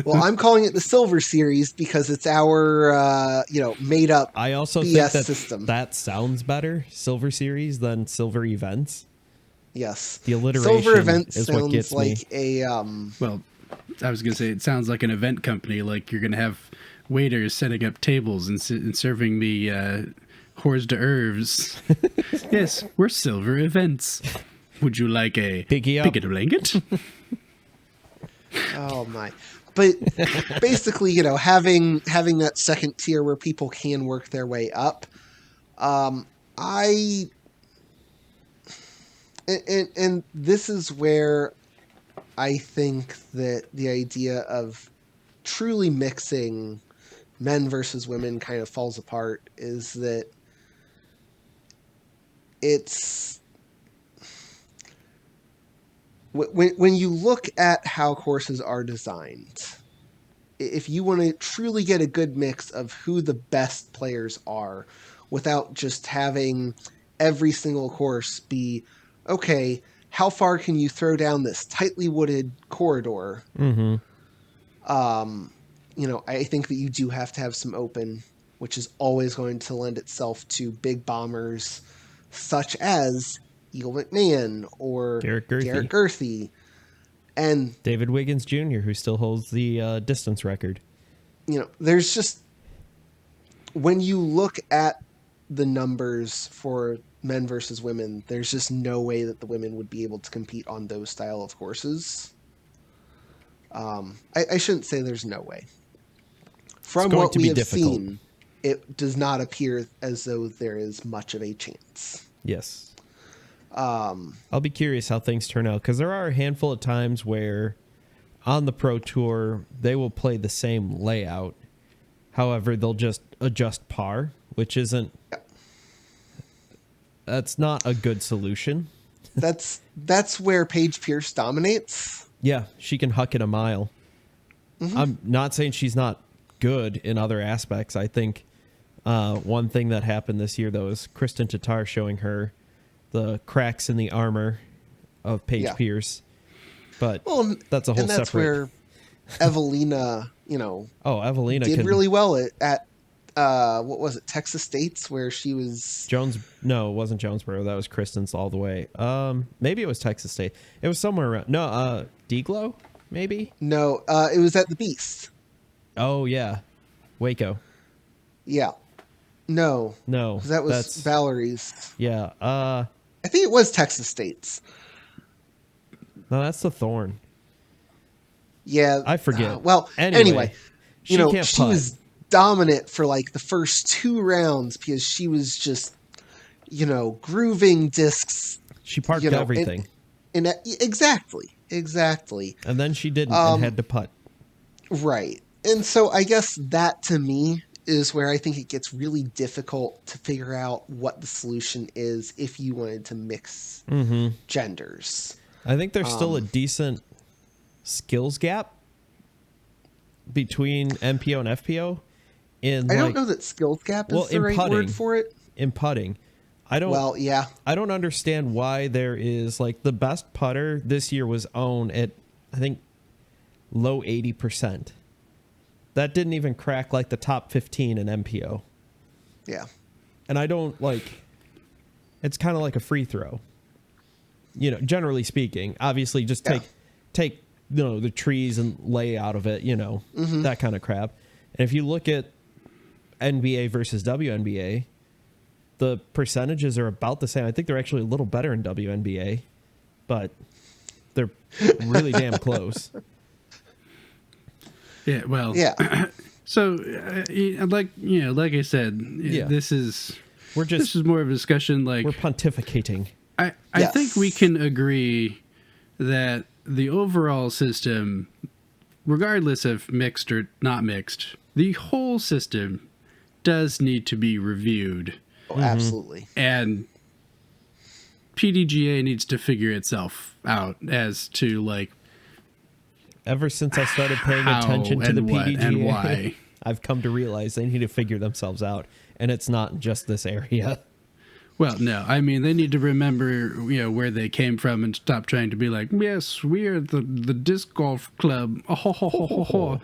Speaker 2: Well, I'm calling it the Silver Series because it's our, made up
Speaker 1: I also
Speaker 2: BS
Speaker 1: think that
Speaker 2: system.
Speaker 1: That sounds better, Silver Series, than Silver events.
Speaker 2: Yes.
Speaker 1: The alliteration
Speaker 2: Silver events
Speaker 1: is
Speaker 2: sounds
Speaker 1: what gets
Speaker 2: like
Speaker 1: me.
Speaker 3: Well, I was going to say, it sounds like an event company. Like you're going to have waiters setting up tables and serving me hors d'oeuvres. Yes, we're Silver events. Would you like a bigot blanket?
Speaker 2: Oh my. But basically, having that second tier where people can work their way up. And this is where I think that the idea of truly mixing men versus women kind of falls apart, is that it's when you look at how courses are designed, if you want to truly get a good mix of who the best players are without just having every single course be, okay, how far can you throw down this tightly wooded corridor?
Speaker 1: Mm-hmm.
Speaker 2: I think that you do have to have some open, which is always going to lend itself to big bombers such as Eagle McMahon or Garrett Gurthey. And
Speaker 1: David Wiggins Jr., who still holds the distance record.
Speaker 2: there's just, when you look at the numbers for men versus women, there's just no way that the women would be able to compete on those style of horses. I shouldn't say there's no way. From what we have seen, it does not appear as though there is much of a chance.
Speaker 1: Yes. I'll be curious how things turn out, because there are a handful of times where on the Pro Tour they will play the same layout. However, they'll just adjust par, which isn't... That's not a good solution.
Speaker 2: That's where Paige Pierce dominates.
Speaker 1: Yeah, she can huck it a mile. Mm-hmm. I'm not saying she's not good in other aspects. I think one thing that happened this year, though, is Kristen Tatar showing her the cracks in the armor of Paige Pierce. But that's a whole separate... And that's where
Speaker 2: Evelina,
Speaker 1: Evelina
Speaker 2: did really well at what was it, Texas States, where she was...
Speaker 1: No, it wasn't Jonesboro. That was Kristen's all the way. Maybe it was Texas State. It was somewhere around... No, Deglow, maybe?
Speaker 2: No, it was at the Beast.
Speaker 1: Oh, yeah. Waco.
Speaker 2: Yeah. No. That was Valerie's.
Speaker 1: Yeah.
Speaker 2: I think it was Texas State's.
Speaker 3: No, that's the Thorn.
Speaker 2: Yeah.
Speaker 1: I forget.
Speaker 2: Well, anyway
Speaker 1: she
Speaker 2: was dominant for like the first 2 rounds because she was just, grooving discs.
Speaker 1: She parked everything.
Speaker 2: Exactly.
Speaker 1: And then she didn't and had to putt.
Speaker 2: Right. And so I guess that to me is where I think it gets really difficult to figure out what the solution is if you wanted to mix genders.
Speaker 1: I think there's still a decent skills gap between MPO and FPO.
Speaker 2: I don't know that skills gap is the right word for it.
Speaker 1: In putting. I don't understand why there is, like, the best putter this year was owned at, I think, low 80%. That didn't even crack, like, the top 15 in MPO.
Speaker 2: Yeah.
Speaker 1: And I don't, it's kind of like a free throw. Generally speaking. Obviously, just take the trees and lay out of it, that kind of crap. And if you look at NBA versus WNBA, the percentages are about the same. I think they're actually a little better in WNBA, but they're really damn close.
Speaker 3: Yeah, well,
Speaker 2: yeah.
Speaker 3: So, like I said, this is more of a discussion. Like,
Speaker 1: we're pontificating.
Speaker 3: I think we can agree that the overall system, regardless of mixed or not mixed, the whole system does need to be reviewed.
Speaker 2: Oh, absolutely.
Speaker 3: And PDGA needs to figure itself out as to, like,
Speaker 1: ever since I started paying attention to the PDGA,
Speaker 3: and why.
Speaker 1: I've come to realize they need to figure themselves out, and it's not just this area.
Speaker 3: Well, no, I mean, they need to remember, where they came from and stop trying to be like, yes, we are the disc golf club.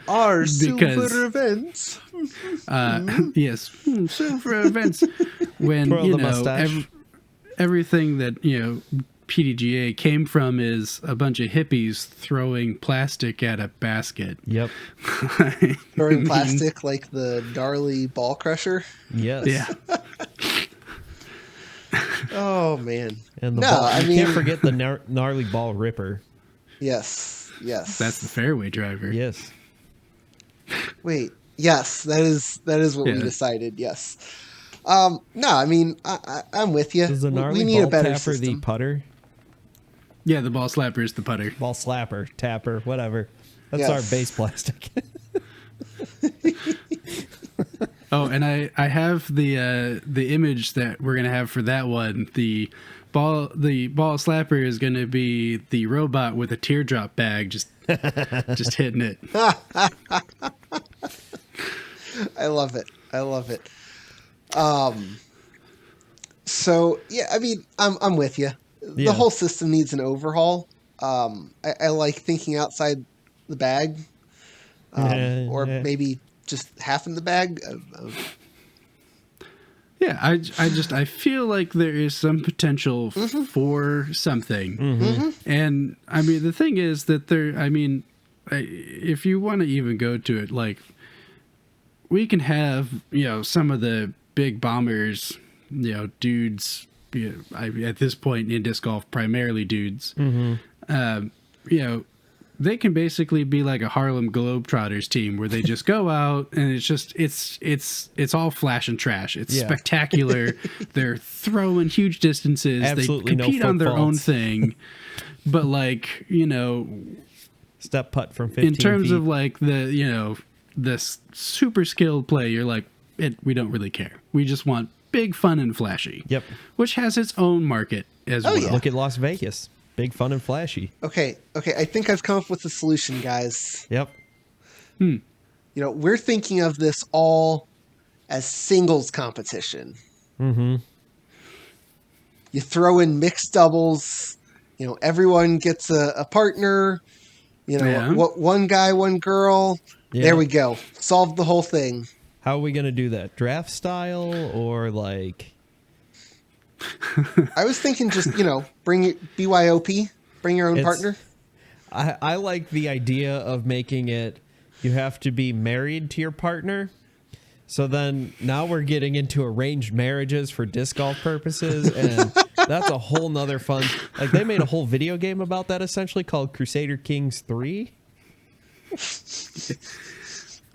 Speaker 2: Our silver events.
Speaker 3: Yes, silver events. When, everything that, PDGA came from is a bunch of hippies throwing plastic at a basket.
Speaker 1: Yep.
Speaker 2: Throwing plastic like the Darley ball crusher?
Speaker 1: Yes.
Speaker 3: Yeah.
Speaker 2: Oh, man.
Speaker 1: And you can't forget the gnarly ball ripper.
Speaker 2: Yes.
Speaker 3: That's the fairway driver.
Speaker 1: Yes.
Speaker 2: Wait. Yes, that is what we decided. Yes. No, I mean, I'm with you.
Speaker 1: Is the gnarly
Speaker 2: we need
Speaker 1: ball
Speaker 2: a better
Speaker 1: tapper
Speaker 2: system.
Speaker 1: the putter?
Speaker 3: Yeah, the ball slapper is the putter.
Speaker 1: Ball slapper, tapper, whatever. That's our base plastic.
Speaker 3: Oh, and I have the image that we're gonna have for that one. The ball slapper is gonna be the robot with a teardrop bag, just hitting it.
Speaker 2: I love it. So yeah, I mean, I'm with you. The whole system needs an overhaul. I like thinking outside the bag, or maybe just half in the bag.
Speaker 3: Yeah, I feel like there is some potential for something, and I mean the thing is that if you want to even go to it, like, we can have, some of the big bombers, dudes, at this point in disc golf, primarily dudes, they can basically be like a Harlem Globetrotters team where they just go out and it's all flash and trash. It's spectacular. They're throwing huge distances.
Speaker 1: Absolutely
Speaker 3: they compete on their own
Speaker 1: faults.
Speaker 3: thing. But like,
Speaker 1: Step putt from 15
Speaker 3: in terms
Speaker 1: feet.
Speaker 3: of like the super skilled play, you're like, we don't really care. We just want big, fun, and flashy.
Speaker 1: Yep.
Speaker 3: Which has its own market as well.
Speaker 2: yeah.
Speaker 1: Look at Las Vegas. Big, fun, and flashy.
Speaker 2: Okay. I think I've come up with a solution, guys.
Speaker 1: Yep.
Speaker 2: We're thinking of this all as singles competition.
Speaker 1: Mm-hmm.
Speaker 2: You throw in mixed doubles. Everyone gets a partner. What one guy, one girl.
Speaker 1: Yeah.
Speaker 2: There we go. Solved the whole thing.
Speaker 1: How are we going to do that? Draft style or like...
Speaker 2: I was thinking just, bring BYOP, bring your own partner.
Speaker 1: I like the idea of making it, you have to be married to your partner. So then now we're getting into arranged marriages for disc golf purposes. And that's a whole nother fun. Like they made a whole video game about that essentially called Crusader Kings 3.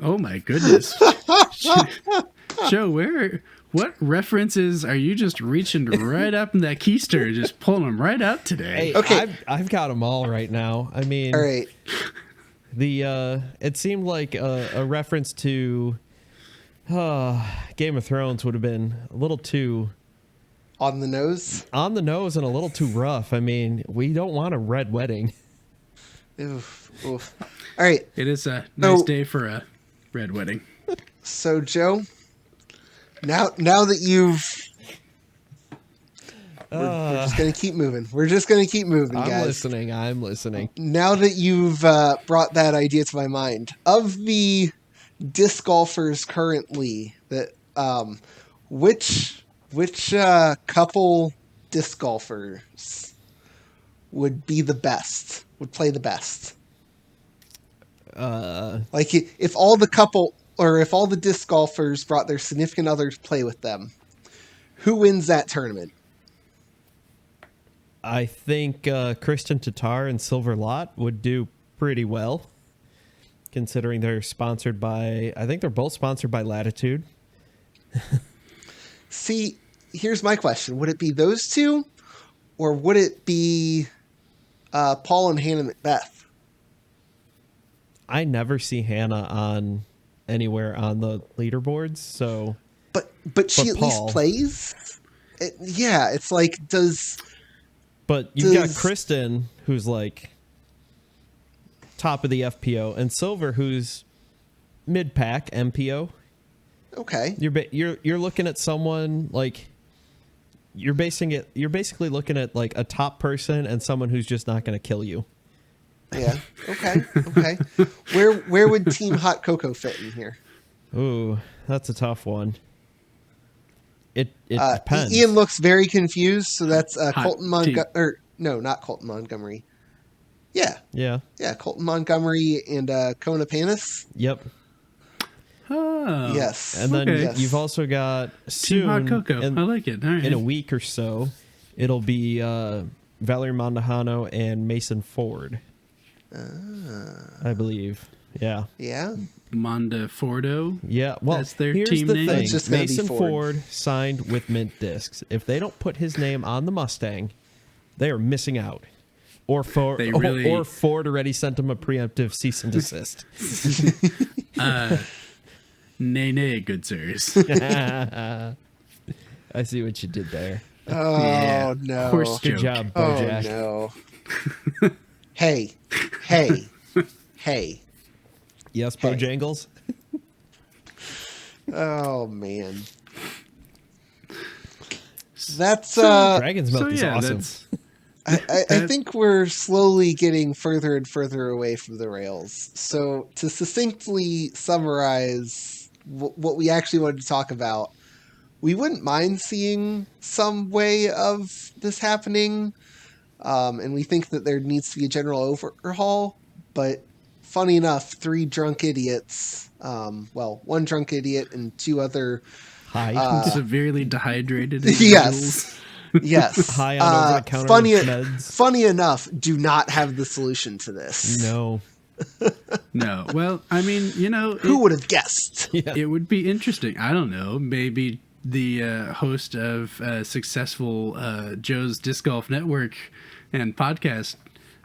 Speaker 3: Oh my goodness. Joe, what references are you just reaching right up in that keister, just pulling them right out today?
Speaker 1: Hey,
Speaker 2: Okay.
Speaker 1: I've got them all right now. I mean,
Speaker 2: All right.
Speaker 1: it seemed like a reference to Game of Thrones would have been a little too
Speaker 2: On the nose.
Speaker 1: and a little too rough. I mean, we don't want a red wedding.
Speaker 2: Oof. All right.
Speaker 3: It is a nice day for a red wedding.
Speaker 2: So, Joe, now that you've... We're just going to keep moving. We're just going to keep moving, guys.
Speaker 1: I'm listening.
Speaker 2: Now that you've brought that idea to my mind, of the disc golfers currently, which couple disc golfers would be the best? Would play the best? Like if all the disc golfers brought their significant others to play with them, who wins that tournament?
Speaker 1: I think Kristen Tatar and Silver Lot would do pretty well, considering they're sponsored by... I think they're both sponsored by Latitude.
Speaker 2: See, here's my question. Would it be those two, or would it be Paul and Hannah Macbeth?
Speaker 1: I never see Hannah on anywhere on the leaderboards, so...
Speaker 2: But she at least
Speaker 1: Paul.
Speaker 2: plays? It's like, does...
Speaker 1: But you've got Kristen, who's like top of the FPO, and Silver, who's mid-pack MPO.
Speaker 2: Okay.
Speaker 1: You're looking at someone like... You're basically looking at like a top person and someone who's just not going to kill you.
Speaker 2: Yeah. Okay. Where would Team Hot Cocoa fit in here?
Speaker 1: Ooh, that's a tough one. It depends.
Speaker 2: Ian looks very confused, so that's Colton
Speaker 3: team.
Speaker 2: Montgomery. No, not Colton Montgomery. Yeah, Colton Montgomery and Kona Panis.
Speaker 1: Yep.
Speaker 3: Oh.
Speaker 2: Yes.
Speaker 1: And then
Speaker 3: Okay.
Speaker 1: you've also got soon,
Speaker 3: Team Hot Cocoa. I like it. All right.
Speaker 1: in a week or so, it'll be Valerie Mondahano and Mason Ford. I believe. Yeah.
Speaker 2: Yeah.
Speaker 3: Monteforto.
Speaker 1: Yeah. Well,
Speaker 3: That's their
Speaker 1: here's
Speaker 3: team
Speaker 1: the
Speaker 3: name?
Speaker 1: thing.
Speaker 2: It's just gonna be
Speaker 1: Mason
Speaker 2: Ford.
Speaker 1: Ford signed with Mint Discs. If they don't put his name on the Mustang, they are missing out. Or Ford already sent him a preemptive cease and desist.
Speaker 3: Nay, good sirs.
Speaker 1: I see what you did there.
Speaker 2: Oh
Speaker 3: Yeah.
Speaker 2: no.
Speaker 3: Horse
Speaker 1: Good
Speaker 3: joke.
Speaker 1: job,
Speaker 2: Oh
Speaker 1: Bojack.
Speaker 2: no. Hey.
Speaker 1: Yes,
Speaker 2: Hey.
Speaker 1: Bojangles.
Speaker 2: Oh man. That's
Speaker 1: Dragon's Milk is
Speaker 3: yeah,
Speaker 1: awesome.
Speaker 2: I think we're slowly getting further and further away from the rails. So to succinctly summarize what we actually wanted to talk about, we wouldn't mind seeing some way of this happening. And we think that there needs to be a general overhaul, but funny enough, 3 drunk idiots. One drunk idiot and 2 other
Speaker 1: High.
Speaker 3: Severely dehydrated
Speaker 2: yes,
Speaker 3: individuals.
Speaker 2: yes,
Speaker 1: High on over-the-counter meds.
Speaker 2: Funny enough, do not have the solution to this.
Speaker 1: No.
Speaker 3: No. Well, I mean,
Speaker 2: Who would have guessed?
Speaker 1: Yeah.
Speaker 3: it would be interesting. I don't know. Maybe the host of successful Joe's Disc Golf Network and podcast.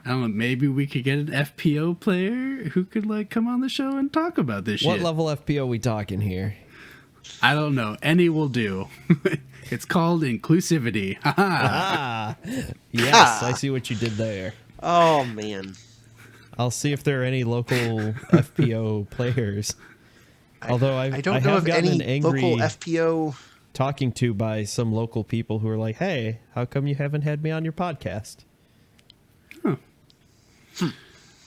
Speaker 3: I don't know. Maybe we could get an FPO player who could come on the show and talk about this shit.
Speaker 1: What level FPO we talking here?
Speaker 3: I don't know. Any will do. It's called inclusivity.
Speaker 1: Yes, I see what you did there.
Speaker 2: Oh man.
Speaker 1: I'll see if there are any local FPO players. Although I
Speaker 2: don't know
Speaker 1: have
Speaker 2: of
Speaker 1: gotten
Speaker 2: any
Speaker 1: an angry
Speaker 2: local FPO
Speaker 1: talking to by some local people who are like, "Hey, how come you haven't had me on your podcast?"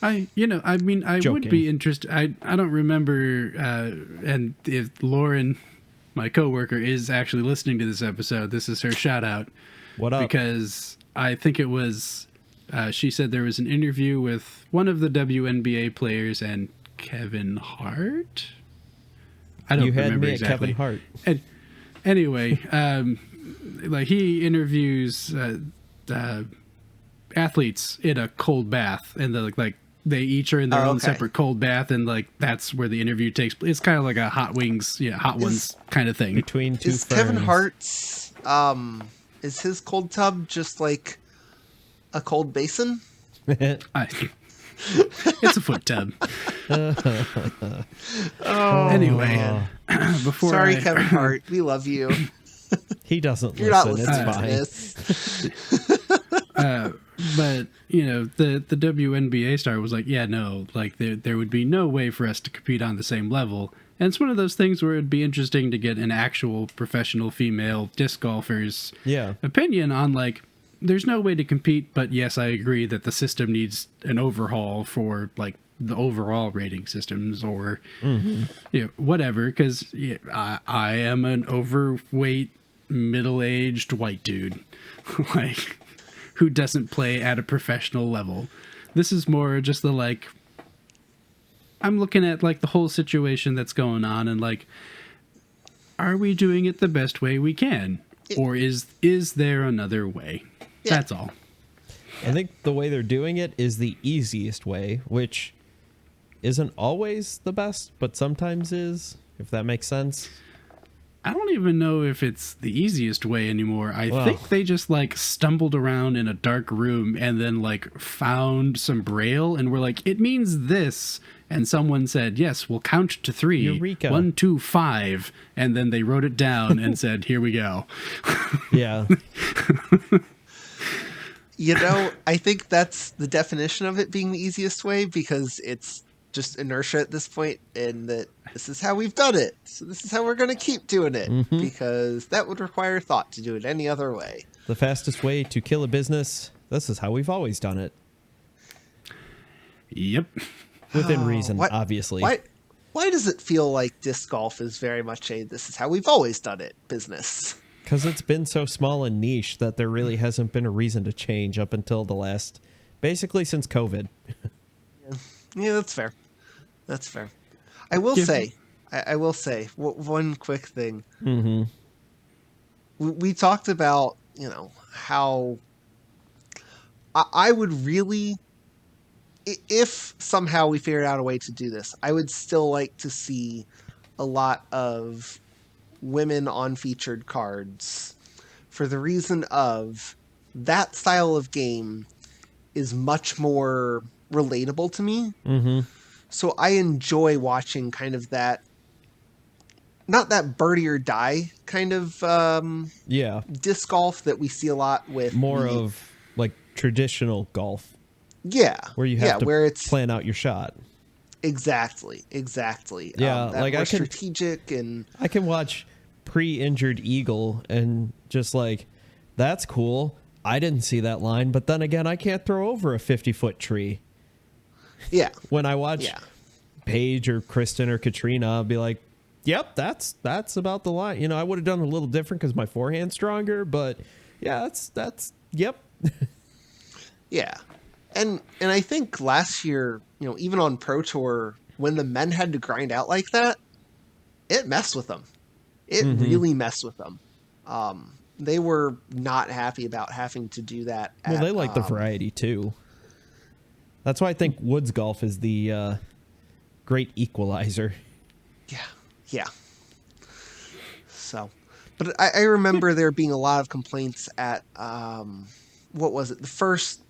Speaker 3: I
Speaker 1: Joking.
Speaker 3: would be interested. I don't remember, and if Lauren, my coworker, is actually listening to this episode, this is her shout out.
Speaker 1: What up?
Speaker 3: Because I think it was, she said there was an interview with one of the WNBA players and Kevin Hart. I don't
Speaker 1: you had
Speaker 3: remember
Speaker 1: me
Speaker 3: exactly.
Speaker 1: at Kevin Hart.
Speaker 3: And anyway, he interviews athletes in a cold bath, and they each are in their own separate cold bath, and that's where the interview takes place. It's kind of like a Hot Wings, Hot Ones kind of thing.
Speaker 1: Between two
Speaker 2: is
Speaker 1: ferns.
Speaker 2: Kevin Hart's is his cold tub just like a cold basin?
Speaker 3: It's a foot tub. Anyway, before
Speaker 2: Sorry, Kevin Hart, we love you.
Speaker 1: He doesn't
Speaker 2: You're not
Speaker 1: listen.
Speaker 2: listening
Speaker 1: It's
Speaker 2: to
Speaker 1: fine.
Speaker 2: this.
Speaker 3: but the WNBA star was like, yeah, no, there would be no way for us to compete on the same level. And it's one of those things where it'd be interesting to get an actual professional female disc golfer's opinion on there's no way to compete, but yes, I agree that the system needs an overhaul for the overall rating systems or whatever. Because I am an overweight, middle-aged white dude, who doesn't play at a professional level. This is more just I'm looking at the whole situation that's going on and are we doing it the best way we can, or is there another way? Yeah. That's all.
Speaker 1: I think the way they're doing it is the easiest way, which isn't always the best, but sometimes is, if that makes sense.
Speaker 3: I don't even know if it's the easiest way anymore. I think they just stumbled around in a dark room and then found some braille and were it means this. And someone said, yes, we'll count to 3.
Speaker 1: Eureka.
Speaker 3: 1, 2, 5. And then they wrote it down and said, here we go.
Speaker 1: Yeah.
Speaker 2: I think that's the definition of it being the easiest way, because it's just inertia at this point, and that this is how we've done it. So this is how we're going to keep doing it, because that would require thought to do it any other way.
Speaker 1: The fastest way to kill a business. This is how we've always done it.
Speaker 3: Yep.
Speaker 1: Within reason, obviously.
Speaker 2: Why does it feel like disc golf is very much this is how we've always done it business?
Speaker 1: Because it's been so small and niche that there really hasn't been a reason to change up until basically since COVID.
Speaker 2: Yeah, that's fair. That's fair. I will say one quick thing.
Speaker 1: Mm-hmm.
Speaker 2: We talked about, how I would really, if somehow we figured out a way to do this, I would still like to see a lot of women on featured cards, for the reason of that style of game is much more relatable to me.
Speaker 1: Mm-hmm.
Speaker 2: So I enjoy watching kind of that, not that birdie or die kind of disc golf that we see a lot with
Speaker 1: more of traditional golf.
Speaker 2: Yeah.
Speaker 1: Where you have to
Speaker 2: where it's
Speaker 1: plan out your shot.
Speaker 2: Exactly.
Speaker 1: Yeah,
Speaker 2: more strategic, and
Speaker 1: I can watch pre-injured eagle and just that's cool. I didn't see that line, but then again, I can't throw over a 50-foot tree.
Speaker 2: Yeah.
Speaker 1: When I watch Paige or Kristen or Katrina, I'll be like, yep, that's about the line. I would have done a little different because my forehand's stronger, but yeah, that's yep.
Speaker 2: Yeah. And I think last year, even on Pro Tour, when the men had to grind out like that, it messed with them. It really messed with them. They were not happy about having to do that.
Speaker 1: Well, they like the variety too. That's why I think woods golf is the great equalizer.
Speaker 2: Yeah. So, but I remember there being a lot of complaints at what was it? The first.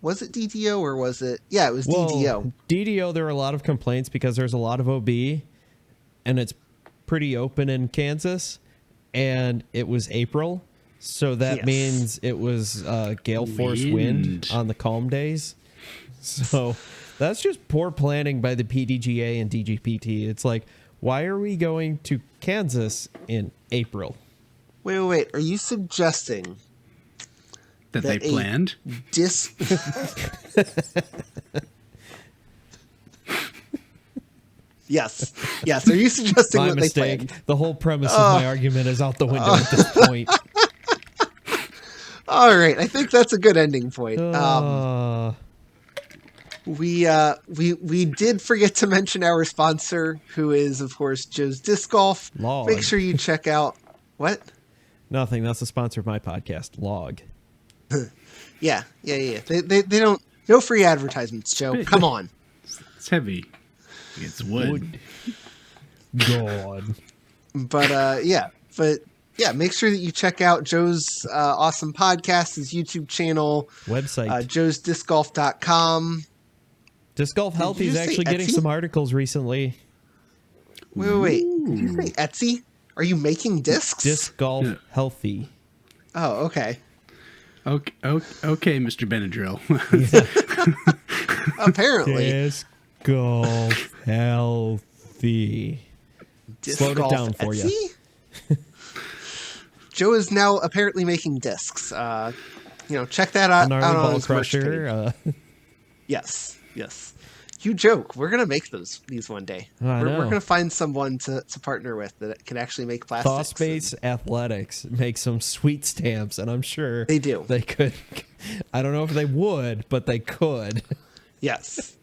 Speaker 2: Was it DDO or was it? Yeah, it was DDO.
Speaker 1: DDO, there were a lot of complaints because there's a lot of OB, and it's pretty open in Kansas, and it was April, so that means it was gale force wind on the calm days. So that's just poor planning by the PDGA and DGPT. It's like, why are we going to Kansas in April?
Speaker 2: Wait. Are you suggesting
Speaker 3: that they planned?
Speaker 2: Yes. Are you suggesting
Speaker 1: my
Speaker 2: that
Speaker 1: mistake.
Speaker 2: they planned? The
Speaker 1: whole premise of my argument is out the window at this point.
Speaker 2: All right, I think that's a good ending point. We did forget to mention our sponsor, who is, of course, Joe's Disc Golf.
Speaker 1: Log.
Speaker 2: Make sure you check out what?
Speaker 1: Nothing. That's the sponsor of my podcast, Log.
Speaker 2: Yeah. They don't. No free advertisements, Joe. Come on.
Speaker 3: It's heavy. It's wood.
Speaker 1: God.
Speaker 2: But make sure that you check out Joe's awesome podcast, his YouTube channel,
Speaker 1: website,
Speaker 2: joesdiscgolf.com.
Speaker 1: Disc Golf Healthy is actually getting some articles recently.
Speaker 2: Wait. Did you say Etsy? Are you making discs?
Speaker 1: Disc Golf Healthy.
Speaker 2: Oh, okay.
Speaker 3: Okay, Mr. Benadryl.
Speaker 2: Apparently.
Speaker 1: Disc Golf Healthy.
Speaker 2: Disc
Speaker 1: Slowed
Speaker 2: golf
Speaker 1: it down for
Speaker 2: Etsy?
Speaker 1: you.
Speaker 2: Joe is now apparently making discs. Check that out.
Speaker 1: Gnarly
Speaker 2: on
Speaker 1: Ball
Speaker 2: his merch
Speaker 1: Crusher.
Speaker 2: Yes. You joke. We're gonna make these one day. We're gonna find someone to partner with that can actually make plastics.
Speaker 1: Thaw Space Athletics make some sweet stamps, and I'm sure
Speaker 2: they do.
Speaker 1: They could. I don't know if they would, but they could.
Speaker 2: Yes.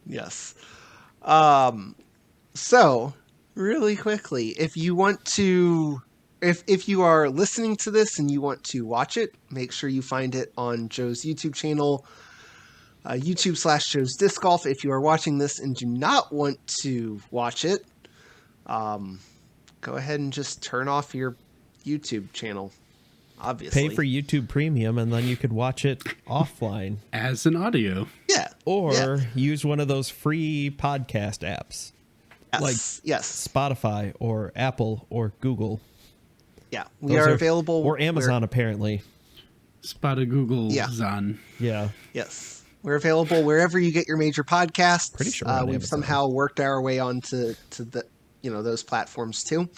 Speaker 2: So really quickly, if you want to, if you are listening to this and you want to watch it, make sure you find it on Joe's YouTube channel. YouTube/Joe's Disc Golf. If you are watching this and do not want to watch it, go ahead and just turn off your YouTube channel. Obviously,
Speaker 1: pay for YouTube Premium, and then you could watch it offline
Speaker 3: as an audio.
Speaker 2: Yeah,
Speaker 1: or use one of those free podcast apps, like Spotify or Apple or Google.
Speaker 2: Yeah, we are available,
Speaker 1: or Amazon apparently.
Speaker 3: Spotted Google Zon.
Speaker 1: Yeah.
Speaker 2: Yes. We're available wherever you get your major podcasts.
Speaker 1: Pretty sure
Speaker 2: we've somehow worked our way onto the those platforms too.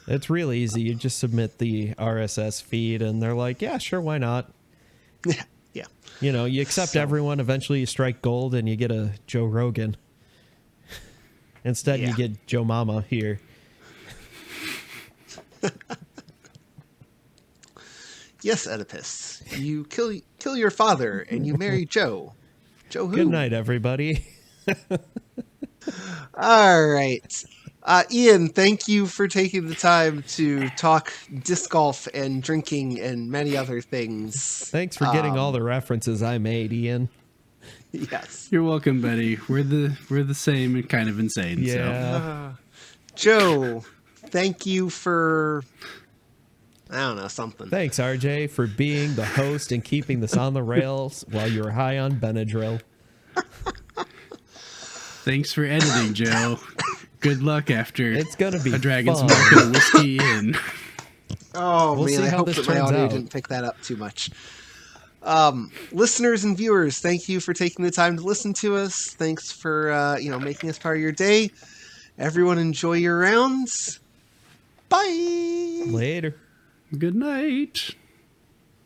Speaker 1: It's really easy. You just submit the RSS feed, and they're like, "Yeah, sure, why not?"
Speaker 2: Yeah.
Speaker 1: You accept everyone. Eventually, you strike gold, and you get a Joe Rogan. Instead, you get Joe Mama here.
Speaker 2: Yes, Oedipus. You kill your father and you marry Joe. Joe who?
Speaker 1: Good night, everybody.
Speaker 2: All right. Ian, thank you for taking the time to talk disc golf and drinking and many other things.
Speaker 1: Thanks for getting all the references I made, Ian.
Speaker 2: Yes.
Speaker 3: You're welcome, Betty. We're the same and kind of insane.
Speaker 1: Yeah.
Speaker 3: So.
Speaker 2: Joe, thank you for... I don't know, something.
Speaker 1: Thanks, RJ, for being the host and keeping this on the rails while you were high on Benadryl.
Speaker 3: Thanks for editing, Joe. Good luck after
Speaker 1: it's gonna be
Speaker 3: a Dragon's
Speaker 1: fun.
Speaker 3: Milk and a whiskey in.
Speaker 2: Oh, man, I hope that my audio didn't pick that up too much. Listeners and viewers, thank you for taking the time to listen to us. Thanks for making us part of your day. Everyone enjoy your rounds. Bye.
Speaker 1: Later.
Speaker 3: Good night.